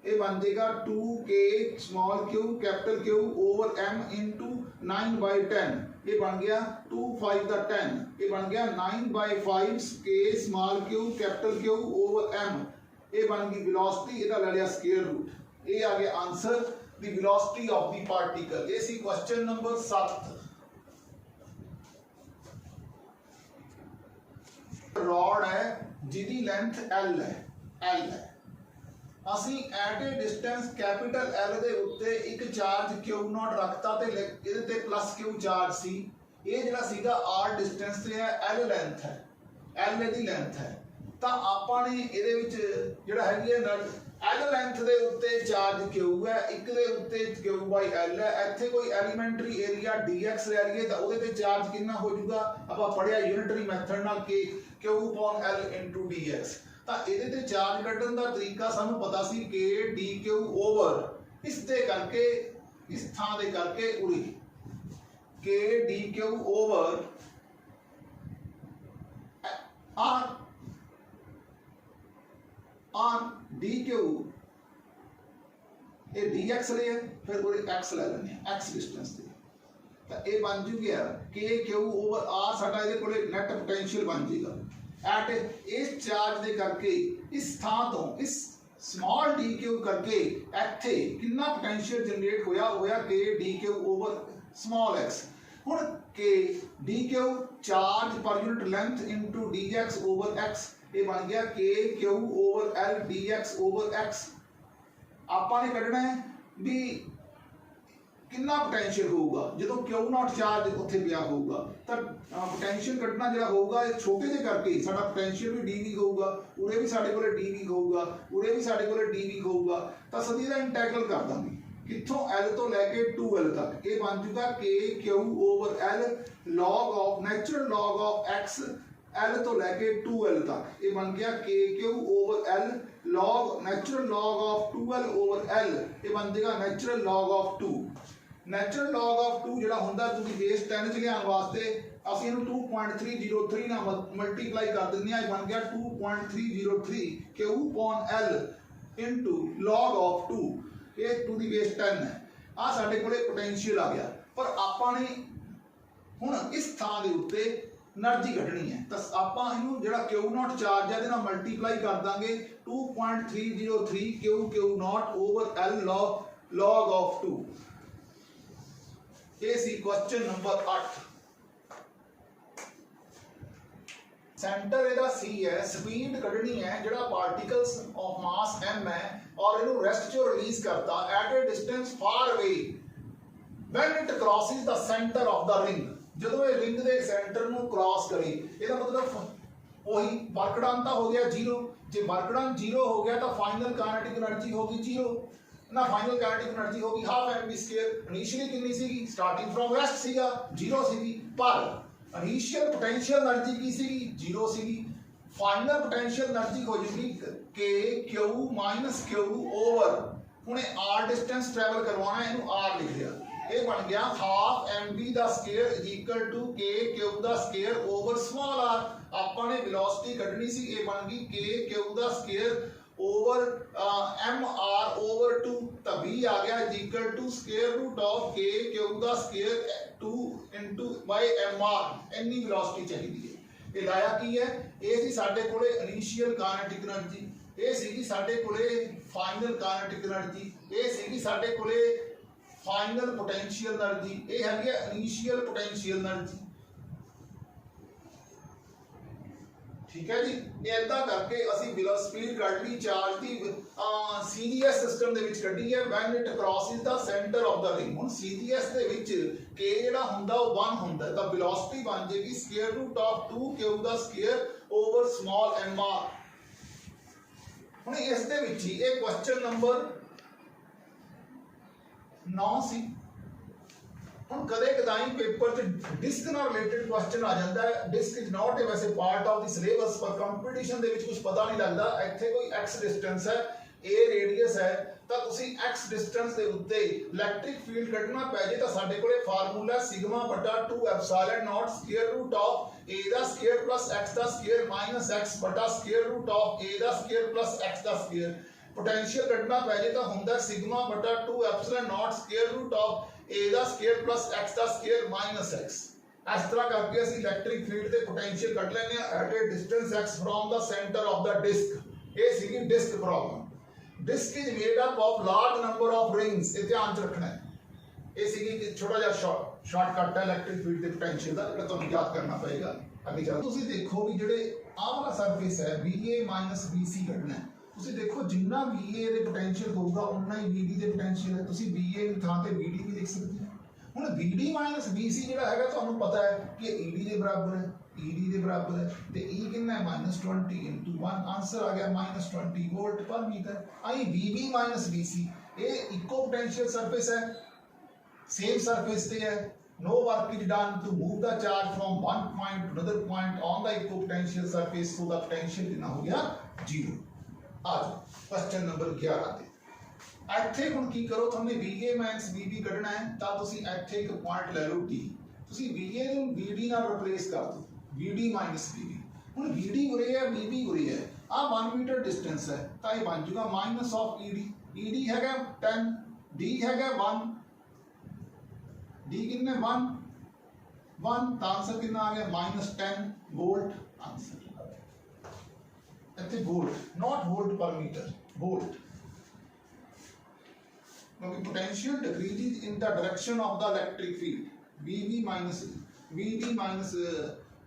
[SPEAKER 1] ये बन जाएगा 2k small q capital Q over m into 9 by 10, ये बन गया 2 5 का 10, ये बन गया 9 by 5 k small q capital Q over m, ये बन गई वेलोसिटी, ਇਹਦਾ ਲੈ ਲਿਆ स्केयर रूट। ये आ गया answer the velocity of the particle. ये सी क्वेश्चन नंबर 7। रॉड है जिदी लेंथ L है, ਅਸੀਂ at a distance capital L ਦੇ ਉੱਤੇ ਇੱਕ ਚਾਰਜ Q0 ਰੱਖਤਾ ਤੇ ਇਹਦੇ ਤੇ ਪਲੱਸ Q ਚਾਰਜ ਸੀ। ਇਹ ਜਿਹੜਾ ਸੀਗਾ R ਡਿਸਟੈਂਸ ਤੇ ਹੈ, L ਲੈਂਥ ਹੈ, L ਇਹਦੀ ਲੈਂਥ ਹੈ। ਤਾਂ ਆਪਾਂ ਨੇ ਇਹਦੇ ਵਿੱਚ ਜਿਹੜਾ ਹੈਗੀ ਹੈ L ਲੈਂਥ ਦੇ ਉੱਤੇ ਚਾਰਜ Q ਹੈ, ਇੱਕ ਦੇ ਉੱਤੇ Q/L ਹੈ। ਇੱਥੇ ਕੋਈ ਐਲੀਮੈਂਟਰੀ ਏਰੀਆ dx ਲੈ ਲਈਏ ਤਾਂ ਉਹਦੇ ਤੇ ਚਾਰਜ ਕਿੰਨਾ ਹੋ ਜਾਊਗਾ, ਆਪਾਂ ਪੜਿਆ ਯੂਨਿਟਰੀ ਮੈਥਡ ਨਾਲ Q/L into dx। ਤਾਂ ਇਹਦੇ ਤੇ ਚਾਰਜ ਕੱਢਣ ਦਾ ਤਰੀਕਾ ਸਾਨੂੰ ਪਤਾ ਸੀ k dq ਓਵਰ ਇਸ ਦੇ ਕਰਕੇ ਇਸ ਥਾਂ ਦੇ ਕਰਕੇ ਉਰੀ k dq over r dq ਇਹ dx ਲਿਆ, ਫਿਰ ਉਹ x ਲੈ ਲੈਣੇ ਆ x ਡਿਸਟੈਂਸ ਤੇ। ਤਾਂ ਇਹ ਬਣ ਜੂਗਾ k q ਓਵਰ r, ਸਾਡਾ ਇਹਦੇ ਕੋਲੇ ਨੈਟ ਪੋਟੈਂਸ਼ੀਅਲ ਬਣ ਜਾਏਗਾ ਐਟ ਇਸ ਚਾਰਜ ਦੇ ਕਰਕੇ ਇਸ ਥਾਂ ਤੋਂ ਇਸ ਸਮਾਲ dq ਕਰਕੇ ਇੱਥੇ ਕਿੰਨਾ ਪੋਟੈਂਸ਼ੀਅਲ ਜਨਰੇਟ ਹੋਇਆ k dq over small x। ਹੁਣ k dq ਚਾਰਜ ਪਰ unit length into dx over x, ਇਹ ਬਣ ਗਿਆ k q over l dx over x। ਆਪਾਂ ਨੇ ਕੱਢਣਾ ਹੈ ਵੀ ਕਿੰਨਾ ਪੋਟੈਂਸ਼ੀਅਲ ਹੋਊਗਾ ਜਦੋਂ Q0 ਚਾਰਜ ਉੱਥੇ ਪਿਆ ਹੋਊਗਾ। ਤਾਂ ਪੋਟੈਂਸ਼ੀਅਲ ਕੱਢਣਾ ਜਿਹੜਾ ਹੋਊਗਾ ਇਹ ਛੋਟੇ ਜਿਹੇ ਕਰਕੇ ਸਾਡਾ ਪੋਟੈਂਸ਼ੀਅਲ ਵੀ dv ਹੋਊਗਾ, ਉਰੇ ਵੀ ਸਾਡੇ ਕੋਲੇ dv ਹੋਊਗਾ, ਉਰੇ ਵੀ ਸਾਡੇ ਕੋਲੇ dv ਹੋਊਗਾ। ਤਾਂ ਸਦੀ ਦਾ ਇੰਟੈਗਰਲ ਕਰ ਦਾਂਗੇ ਕਿੱਥੋਂ L ਤੋਂ ਲੈ ਕੇ 2L ਤੱਕ। ਇਹ ਬਣ ਜੂਗਾ k q over L log of natural log of x L ਤੋਂ ਲੈ ਕੇ 2L ਤੱਕ। ਇਹ ਬਣ ਗਿਆ k q over L log natural log of 2L over L, ਇਹ ਬਣ ਜਾਏਗਾ natural log of 2। Natural log of 2 ਜਿਹੜਾ ਹੁੰਦਾ ਤੁਸੀਂ ਬੇਸ 10 ਚ ਲਿਆਉਣ ਵਾਸਤੇ ਅਸੀਂ ਇਹਨੂੰ 2.303 ਨਾਲ ਮਲਟੀਪਲਾਈ ਕਰ ਦਿੰਦੇ ਆ। ਇਹ ਬਣ ਗਿਆ 2.303 Q/L into log of 2, ਇਹ 2 ਦੀ ਬੇਸ 10 ਹੈ। ਆ ਸਾਡੇ ਕੋਲੇ ਪੋਟੈਂਸ਼ੀਅਲ ਆ ਗਿਆ। ਪਰ ਆਪਾਂ ਨੇ ਹੁਣ ਇਸ ਥਾਂ ਦੇ ਉੱਤੇ એનર્ਜੀ ਕੱਢਣੀ ਹੈ ਤਾਂ ਆਪਾਂ ਇਹਨੂੰ ਜਿਹੜਾ Q0 ਚਾਰਜ ਹੈ ਇਹਦੇ ਨਾਲ ਮਲਟੀਪਲਾਈ ਕਰ ਦਾਂਗੇ 2.303 Q0 over L log of 2। ये सी क्वेश्चन नंबर 8। सेंटर ਇਹਦਾ C ਹੈ, स्पीड ਕੱਢਣੀ ਹੈ ਜਿਹੜਾ ਪਾਰਟੀਕਲਸ ਆਫ ਮਾਸ m ਹੈ ਔਰ ਇਹਨੂੰ ਰੈਸਟ ਚੋਂ ਰਿਲੀਜ਼ ਕਰਤਾ at a distance far away when it crosses the centre of the ring. ਜਦੋਂ ਇਹ ਰਿੰਗ ਦੇ ਸੈਂਟਰ ਨੂੰ ਕ੍ਰਾਸ ਕਰੇ ਇਹਦਾ ਮਤਲਬ ਉਹੀ ਵਰਕ ਡਨ ਤਾਂ ਹੋ ਗਿਆ 0। ਜੇ ਵਰਕ ਡਨ 0 ਹੋ ਗਿਆ ਤਾਂ ਫਾਈਨਲ ਕਾਇਨੈਟਿਕ એનર્ਜੀ ਹੋਗੀ 0 ना। फाइनल काइनेटिक एनर्जी होगी हाफ mv स्क्वायर। इनिशियली कितनी सीगी, स्टार्टिंग फ्रॉम रेस्ट सीगा 0 सीगी, पर इनिशियल पोटेंशियल एनर्जी की सीगी 0 सीगी। फाइनल पोटेंशियल एनर्जी हो जाएगी k q minus q over हुणे r डिस्टेंस ट्रैवल करवाना है, इनू r लिख लिया। ये बन गया हाफ mv दा square is equal to k q दा स्क्वायर ओवर स्मॉल r। आपां ने वेलोसिटी कढनी सी, ये बन गई k q दा स्क्वायर ओवर mr ओवर 2। तो v आ गया is equal to square root of k q दा स्क्वायर 2 इनटू बाय mr। इतनी वेलोसिटी चाहिए है। ये लाया की है, ये सी साडे कोले इनिशियल काइनेटिक एनर्जी, ये सीगी साडे कोले फाइनल काइनेटिक एनर्जी, ये सीगी साडे कोले फाइनल पोटेंशियल एनर्जी, ये है इनिशियल पोटेंशियल एनर्जी। ठीक है जी। इदा करके असी वेलोसिटी कढ़ ली चार्ज की CDS सिस्टम दे विच कढ़ी है when it crosses the centre of the ring. हुण CDS दे विच k जिहड़ा हुंदा वो 1 हुंदा तां वेलोसिटी बन जाएगी स्क्वायर रूट ऑफ 2q द स्क्वायर ओवर स्मॉल mr। हुण इस दे विच ही एक क्वेश्चन नंबर 9 सी। ਹੁਣ ਕਦੇ ਕਦਾਈ ਪੇਪਰ 'ਚ ਡਿਸਕ ਨਾਲ ਰਿਲੇਟਡ ਕੁਐਸਚਨ ਆ ਜਾਂਦਾ ਹੈ। ਡਿਸਕ ਇਜ਼ ਨਾਟ ਅ ਵੈਸੇ ਪਾਰਟ ਆਫ ਦੀ ਸਿਲੇਬਸ, ਪਰ ਕੰਪੀਟੀਸ਼ਨ ਦੇ ਵਿੱਚ ਕੁਝ ਪਤਾ ਨਹੀਂ ਲੱਗਦਾ। ਇੱਥੇ ਕੋਈ x ਡਿਸਟੈਂਸ ਹੈ, a ਰੇਡੀਅਸ ਹੈ, ਤਾਂ ਤੁਸੀਂ x ਡਿਸਟੈਂਸ ਦੇ ਉੱਤੇ ਇਲੈਕਟ੍ਰਿਕ ਫੀਲਡ ਕੱਢਣਾ ਪੈ ਜੇ ਤਾਂ ਸਾਡੇ ਕੋਲੇ ਫਾਰਮੂਲਾ ਸਿਗਮਾ ਬਟਾ 2 epsilon naught square root of a ਦਾ ਸਕੁਅਰ ਪਲੱਸ x ਦਾ ਸਕੁਅਰ ਮਾਈਨਸ x ਬਟਾ ਸਕੁਅਰ ਰੂਟ ਆਫ a ਦਾ ਸਕੁਅਰ ਪਲੱਸ x ਦਾ ਸਕੁਅਰ। पोटेंशियल ਕੱਢਣਾ ਪੈ ਜੇ ਤਾਂ ਹੁੰਦਾ ਸਿਗਮਾ ਬਟਾ 2 epsilon naught square root of a ਦਾ ਸਕੁਅਰ ਪਲੱਸ x ਦਾ ਸਕੁਅਰ ਮਾਈਨਸ x। ਇਸ ਤਰ੍ਹਾਂ ਕਰਕੇ ਅਸੀਂ ਇਲੈਕਟ੍ਰਿਕ ਫੀਲਡ ਦੇ ਪੋਟੈਂਸ਼ੀਅਲ ਕੱਢ ਲੈਂਦੇ ਆ at a distance x from the centre of the disc. ਇਹ ਸੀਗੀ disc problem. Disc is made up of large number of rings. ਇਹ ਧਿਆਨ ਚ ਰੱਖਣਾ ਹੈ। ਇਹ ਸੀਗੀ ਕਿ ਛੋਟਾ ਜਿਹਾ ਸ਼ਾਰਟਕਟ ਹੈ ਇਲੈਕਟ੍ਰਿਕ ਫੀਲਡ ਦੇ ਪੋਟੈਂਸ਼ੀਅਲ ਦਾ, ਜਿਹੜਾ ਤੁਹਾਨੂੰ ਯਾਦ ਕਰਨਾ ਪਏਗਾ ਅੱਗੇ ਜਾ। ਤੁਸੀਂ ਦੇਖੋ ਵੀ ਜਿਹੜੇ ਆਹ ਵਾਲਾ ਸਰਫੇਸ ਹੈ VA ਮਾਈਨਸ BC ਕੱਢਣਾ ਹੈ। ਤੁਸੀਂ ਦੇਖੋ ਜਿੰਨਾ VA ਦੇ ਪੋਟੈਂਸ਼ੀਅਲ ਹੋਊਗਾ ਉਨਾ ਹੀ VD ਦੇ ਪੋਟੈਂਸ਼ੀਅਲ ਹੈ। ਤੁਸੀਂ VA ਦੀ ਥਾਂ ਤੇ VD ਵੀ ਲਿਖ ਸਕਦੇ ਹੋ। ਹੁਣ VD ਮਾਈਨਸ BC ਜਿਹੜਾ ਹੈਗਾ ਤੁਹਾਨੂੰ ਪਤਾ ਹੈ ਕਿ ED ਦੇ ਬਰਾਬਰ ਹੈ, ED ਦੇ ਬਰਾਬਰ ਹੈ ਤੇ E ਕਿੰਨਾ ਹੈ -20 into 1। ਆਨਸਰ ਆ ਗਿਆ -20 ਵੋਲਟ ਪਰ ਮੀਟਰ। ਆਈ VB ਮਾਈਨਸ BC ਇਹ ਇਕੋ ਪੋਟੈਂਸ਼ੀਅਲ ਸਰਫੇਸ ਹੈ, same surface ਤੇ ਹੈ। No work is done to move the charge from one point to another point on the equipotential surface, so the potential कितना हो गया 0। आज क्वेश्चन नंबर 11 ਤੇ ਇੱਥੇ ਹੁਣ ਕੀ ਕਰੋ, ਤੁਹਾਨੂੰ VA ਮਾਈਨਸ VB ਕੱਢਣਾ ਹੈ ਤਾਂ ਤੁਸੀਂ ਇੱਥੇ ਇੱਕ ਪੁਆਇੰਟ ਲੈ ਲਓ D। ਤੁਸੀਂ VA ਨੂੰ VD ਨਾਲ ਰਿਪਲੇਸ ਕਰ ਦਿਓ, VD ਮਾਈਨਸ VB। ਹੁਣ VD ਉਰੇ ਹੈ, VB ਉਰੇ ਹੈ, ਆ 1 ਮੀਟਰ ਡਿਸਟੈਂਸ ਹੈ ਤਾਂ ਇਹ ਬਣ ਜਾਊਗਾ ਮਾਈਨਸ ਆਫ ED। ED ਹੈਗਾ 10, D ਹੈਗਾ 1, D कितने 1 ਤਾਂ ਆਨਸਰ ਕਿੰਨਾ ਆ ਗਿਆ -10 ਵੋल्ट। ਆਨਸਰ ਇੱਥੇ ਵੋल्ट ਨਾਟ ਵੋल्ट ਪਰ ਮੀਟਰ, ਵੋल्ट। क्योंकि potential decreases in the direction of the electric field। VB minus VD minus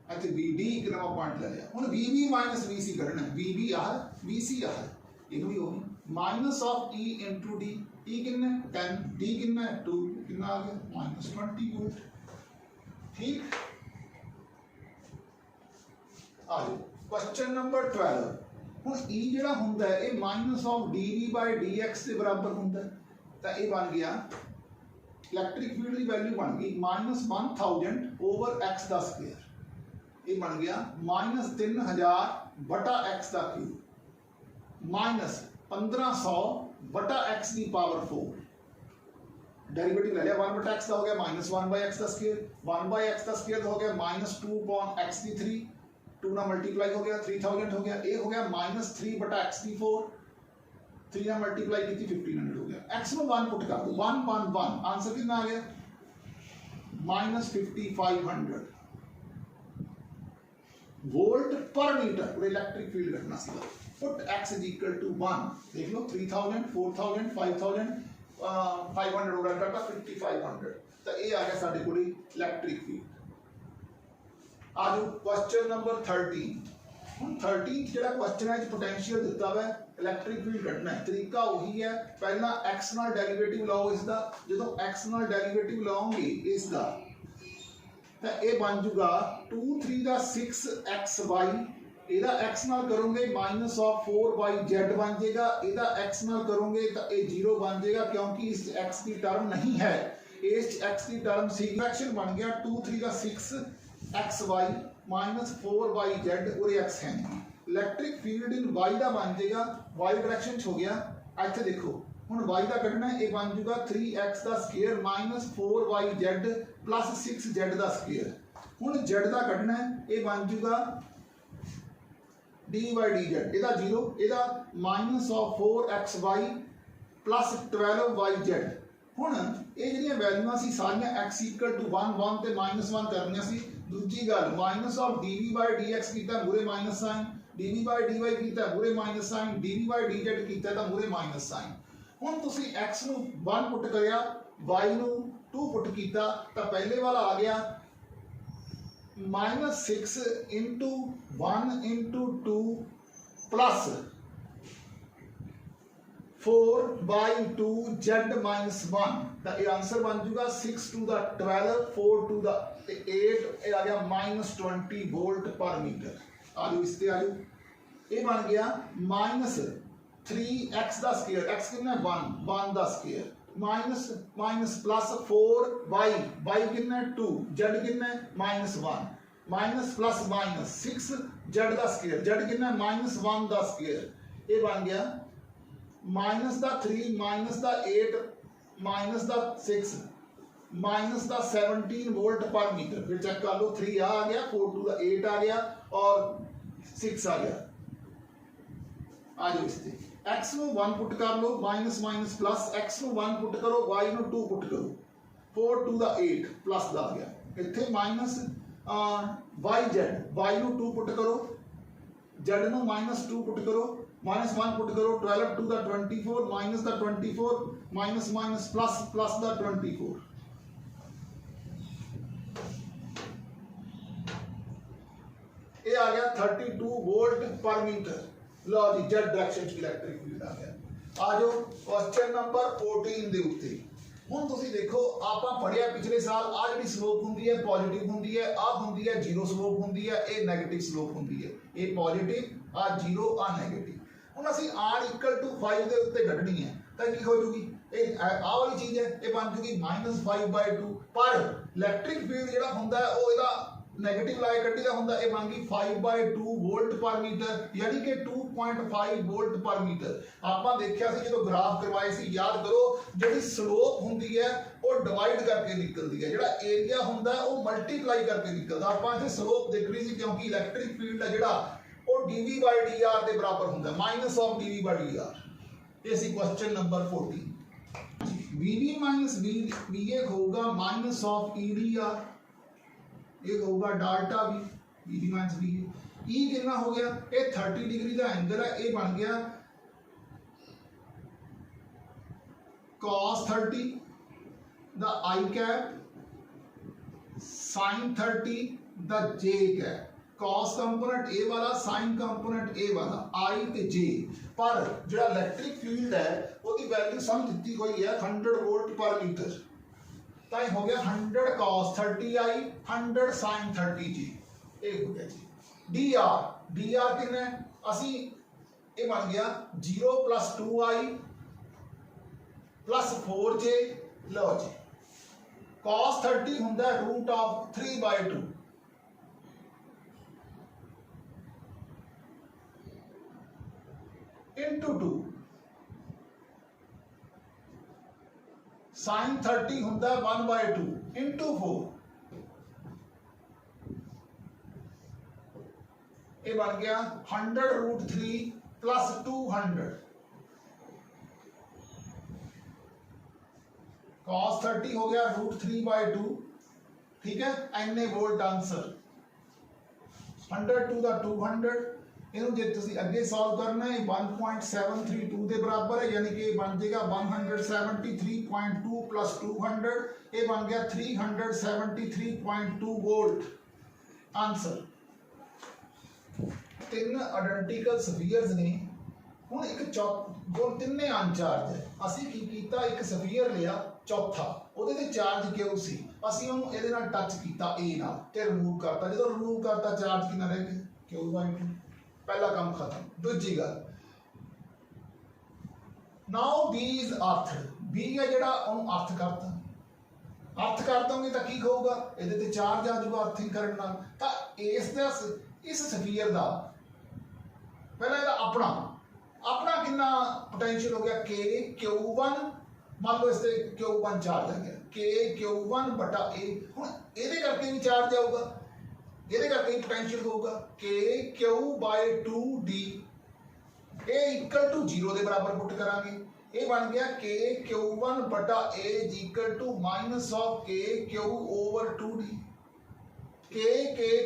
[SPEAKER 1] ਇੱਥੇ VD ਇੱਕ ਨਵਾਂ ਪੁਆਇੰਟ ਲੈ ਲਿਆ। ਹੁਣ VB minus VC ਕੱਢਣਾ ਹੈ। VB ਆ VC ਆ ਇਹਨੂੰ ਵੀ ਉਹੀ minus of E into D। E कितना 10, D कितना 2, कितना आ गया -20 वोल्ट। ठीक। आ जाओ क्वेश्चन नंबर 12। हुण E जिहड़ा हुंदा है ये माइनस ऑफ dV/dx के बराबर हुंदा है ਤਾਂ ਇਹ बन गया इलैक्ट्रिक फील्ड की वैल्यू बन गई -1000 ओवर x का स्क्वायर। ये बन गया -3000 बटा x का क्यूब माइनस 1500 बटा x की पावर 4। डेरिवेटिव ले लिया 1 बटा x का हो गया -1/x का स्क्वायर, 1/x का स्क्वायर हो गया -2/x की 3, 2 ना मल्टीप्लाई हो गया 3000 हो गया। ये हो गया -3 बटा x की 4, 3 ना मल्टीप्लाई की 1500 हो गया। x में 1 पुट कर दो 1 1 1। आंसर कितना आ गया -5500 वोल्ट पर मीटर। पूरे इलेक्ट्रिक फील्ड रखना सीधा। Put x is equal to 1। देख लो 3000 4000 5000 500 हो गया 5500 तो ये आ गया साडे कोल इलेक्ट्रिक फील्ड। आ जाओ क्वेश्चन नंबर 13। ਹੁਣ 13 ਜਿਹੜਾ ਕੁਐਸਚਨ ਹੈ ਇਹ ਪੋਟੈਂਸ਼ੀਅਲ ਦਿੱਤਾ ਹੋਇਆ ਹੈ, ਇਲੈਕਟ੍ਰਿਕ ਫੀਲਡ ਕੱਢਣਾ ਹੈ। ਤਰੀਕਾ ਉਹੀ ਹੈ, ਪਹਿਲਾਂ x ਨਾਲ ਡੈਰੀਵੇਟਿਵ ਲਾਓ ਇਸ ਦਾ। ਜਦੋਂ x ਨਾਲ ਡੈਰੀਵੇਟਿਵ ਲਾਓਗੇ ਇਸ ਦਾ ਤਾਂ ਇਹ ਬਣ ਜਾਊਗਾ 2 3 ਦਾ 6xy। ਇਹਦਾ x ਨਾਲ ਕਰੋਗੇ -4yz ਬਣ ਜਾਏਗਾ। ਇਹਦਾ x ਨਾਲ ਕਰੋਗੇ ਤਾਂ ਇਹ 0 ਬਣ ਜਾਏਗਾ क्योंकि इस x की टर्म नहीं है। इस x की टर्म सी फ्रैक्शन बन गया 2 3 का 6xy -4yz और x है। इलैक्ट्रिक फील्ड इन y ਦਾ ਬਣ ਜਾਏਗਾ y डायरेक्शन हो गया। ਇੱਥੇ देखो ਹੁਣ y ਦਾ ਕੱਢਣਾ ਇਹ ਬਣ ਜਾਊਗਾ 3x ਦਾ ਸਕੁਅਰ -4yz + 6z ਦਾ ਸਕੁਅਰ। ਹੁਣ z ਦਾ ਕੱਢਣਾ ਇਹ ਬਣ ਜਾਊਗਾ d/dz। ਇਹਦਾ 0 ਇਹਦਾ -4xy + 12yz। ਹੁਣ ਇਹ ਜਿਹੜੀਆਂ ਵੈਲਿਊਆਂ ਸੀ ਸਾਰੀਆਂ x = 1 1 ਤੇ -1 ਕਰਨੀਆਂ ਸੀ। दूजी गल -dv/dx कीता मूरे माइनस साइन, dv/dy कीता मूरे माइनस साइन, dv/dz कीता तां मूरे माइनस साइन। हुण तुसीं x नूं 1 पुट करिया, y नूं 2 पुट कीता तां पहले वाला आ गया -6 इंटू 1 इंटू 2 प्लस 4/2 z -1 तो ये आंसर बन जूगा 6 to the 12 4 to the 8 ये आ गया -20 वोल्ट पर मीटर। आ जाओ इस पे आ जाओ, ये बन गया -3x का स्क्वायर, x कितना 1 का स्क्वायर माइनस प्लस 4y कितना 2 z कितना -1 माइनस प्लस माइनस 6 z का स्क्वायर z कितना -1 का स्क्वायर ये बन गया -3 -8 -6 -17 वोल्ट पर मीटर। फिर चेक कर लो 3 आ गया 4 to the 8 आ गया और 6 आ गया। आ जाओ इस पे x ਨੂੰ 1 ਪੁੱਟ ਕਰ ਲਓ ਮਾਈਨਸ ਮਾਈਨਸ ਪਲੱਸ x ਨੂੰ 1 ਪੁੱਟ ਕਰੋ y ਨੂੰ 2 ਪੁੱਟ ਕਰੋ 4 to the 8 ਪਲੱਸ ਦਾ ਆ ਗਿਆ ਇੱਥੇ ਮਾਈਨਸ y ਨੂੰ 2 ਪੁੱਟ ਕਰੋ z ਨੂੰ -2 ਪੁੱਟ ਕਰੋ -1 ਪੁੱਟ ਕਰੋ 12 to the 24 ਮਾਈਨਸ ਦਾ 24 ਮਾਈਨਸ ਮਾਈਨਸ ਪਲੱਸ ਪਲੱਸ ਦਾ 24 ਇਹ ਆ ਗਿਆ 32 वोल्ट पर मीटर। लो जी z डायरेक्शन च इलेक्ट्रिक फील्ड आ गया। आ जाओ क्वेश्चन नंबर 14 ਦੇ ਉੱਤੇ। ਹੁਣ ਤੁਸੀਂ ਦੇਖੋ ਆਪਾਂ ਪੜਿਆ ਪਿਛਲੇ ਸਾਲ ਆ ਜਿਹੜੀ ਸਲੋਪ ਹੁੰਦੀ ਹੈ ਪੋਜ਼ਿਟਿਵ ਹੁੰਦੀ ਹੈ, ਆ ਹੁੰਦੀ ਹੈ ਜ਼ੀਰੋ ਸਲੋਪ ਹੁੰਦੀ ਹੈ, ਇਹ 네ਗੇਟਿਵ ਸਲੋਪ ਹੁੰਦੀ ਹੈ। ਇਹ ਪੋਜ਼ਿਟਿਵ ਆ ਜ਼ੀਰੋ ਆ 네ਗੇਟਿਵ। ਹੁਣ ਅਸੀਂ r = 5 ਦੇ ਉੱਤੇ ਕੱਢਣੀ ਹੈ ਤਾਂ ਕੀ ਹੋ ਜੂਗੀ ਇਹ ਆ ਵਾਲੀ ਚੀਜ਼ ਹੈ ਇਹ ਬਣ ਜੂਗੀ -5/2 ਪਰ ਇਲੈਕਟ੍ਰਿਕ ਫੀਲਡ ਜਿਹੜਾ ਹੁੰਦਾ ਹੈ ਉਹ ਇਹਦਾ नेगेटिव लाए कड्डी का होंदा ये बन गई 5/2 वोल्ट पर मीटर यानी कि 2.5 वोल्ट पर मीटर। आपां देखिया सी जो ग्राफ करवाए सी याद करो जिहड़ी स्लोप हुंदी है वो डिवाइड करके निकलती है, जिहड़ा एरिया हुंदा है वो मल्टीप्लाई करके निकलदा। आपां इत्थे स्लोप देखनी सी क्योंकि इलैक्ट्रिक फील्ड है जिहड़ा वो dv/dr के बराबर हुंदा है -dv/dr। ये सी क्वेश्चन नंबर 14। vv - va होगा -edr ये होगा डाल्टा भी e माइनस बी ई कितना हो गया ये 30 डिग्री का एंगल है ये बन गया cos 30 the i cap sin 30 the j cap cos component ए वाला sin कंपोनेंट ए वाला i ते j पर जो इलेक्ट्रिक फील्ड है उसकी वैल्यू सम दी हुई है 100 वोल्ट पर मीटर तो हो गया 100 cos 30i 100 sin 30j ये हो गया जी। dr कितना असी ये बन गया 0 + 2i + 4j। लो जी cos 30 हुंदा √3/2 * 2 sin 30 हुंदा 1/2 * 4 ये बन गया 100 √3 + 200 cos 30 हो गया √3/2 ठीक है N volt answer 100 to the 200 इन्हों जे तुसी अगे सॉल्व करना है 1.732 के बराबर है यानी कि बन जाएगा 173.2 + 200 ये बन गया 373.2 वोल्ट आंसर। तीन आइडेंटिकल स्फीयर्स ने हुण एक जो तिन्ने अनचार्ज है असी की कीता एक स्फीयर लिया चौथा ਉਹਦੇ ਤੇ ਚਾਰਜ ਕਿਉਂ ਸੀ ਅਸੀਂ ਉਹਨੂੰ ਇਹਦੇ ਨਾਲ ਟੱਚ ਕੀਤਾ a ਨਾਲ ਤੇ ਰਿਮੂਵ ਕਰਤਾ ਜਦੋਂ ਰਿਮੂਵ ਕਰਤਾ ਚਾਰਜ ਕਿੰਨਾ ਰਹਿ ਗਿਆ q/2 पहला काम खत्म। दूजी गल now B is earth B है जेड़ा ओनू अर्थ कर दोगे तो की होगा इहदे ते चार्ज आ जाऊगा अर्थिंग करन नाल तां इस स्फीयर दा पहला इहदा अपना कितना पोटेंशियल हो गया k q1 मान लो इससे q1 चार्ज आ गया k q1 बटा a हुण इहदे करके भी चार्ज आऊगा ये करके पोटेंशियल होगा k q/2d ए = 0 के बराबर पुट करांगे ये बन गया k q1 बटा a = -k q/2d k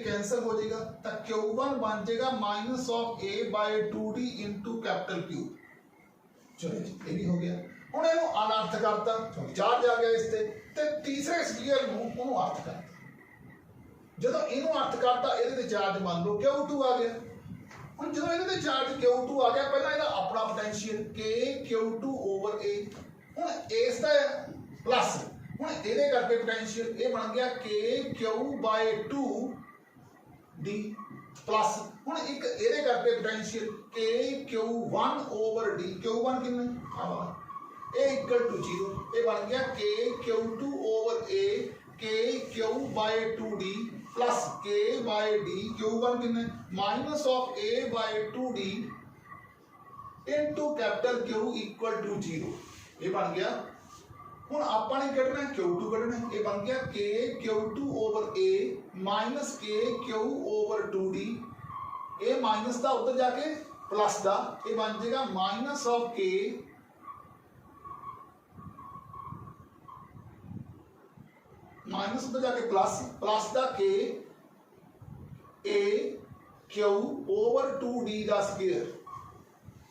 [SPEAKER 1] cancel हो जाएगा तो q1 बन जाएगा -a/2d * कैपिटल Q। चलो जी ये भी हो गया। हुण इहनूं अनर्थ करता चार्ज आ गया इस ते तीसरे स्फीयर नूं ओनूं अर्थ करता ਜਦੋਂ ਇਹਨੂੰ अर्थ करता ਇਹਦੇ ਤੇ ਚਾਰਜ ਮੰਨ ਲਓ Q2 ਆ ਗਿਆ। ਹੁਣ ਜਦੋਂ ਇਹਦੇ ਤੇ ਚਾਰਜ Q2 ਆ ਗਿਆ, ਪਹਿਲਾਂ ਇਹਦਾ ਆਪਣਾ ਪੋਟੈਂਸ਼ੀਅਲ KQ2 ਓਵਰ A, ਹੁਣ ਇਸ ਦਾ ਪਲੱਸ, ਹੁਣ ਇਹਦੇ ਕਰਕੇ ਪੋਟੈਂਸ਼ੀਅਲ ਇਹ ਬਣ ਗਿਆ KQ/2D प्लस ਹੁਣ ਇੱਕ ਇਹਦੇ ਕਰਕੇ potential KQ1 over D, Q1 ਕਿੰਨਾ ਆ ਇਹ ਇਕੁਅਲ ਟੂ 0, ਇਹ ਬਣ ਗਿਆ KQ2 over A KQ/2D plus K/D, Q1 किन्ने minus of A/2D into capital Q equal to 0, ये बन गया। हुण आपां ने कढना Q2 कढना, ये बन गया KQ2 over A minus KQ over 2D, ये माइनस दा उधर जाके प्लस दा, ये बन जाएगा माइनस ऑफ K माइनस उधर जाके प्लस, प्लस दा K A Q over 2D दा स्क्वायर,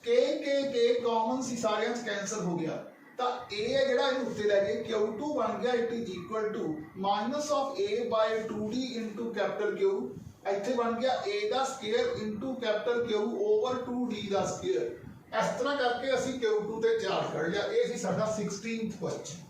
[SPEAKER 1] K कॉमन सी सारियां च कैंसल हो गया, तो A है जिहड़ा इहनूं उत्ते लै गए Q2 बन गया it is equal to minus of A/2D into capital Q, इत्थे बन गया A दा square into capital Q over 2D दा स्क्वायर। इस तरह करके असीं Q2 ते चार्ज कढ लिया। ये सी साडा 16th क्वेश्चन।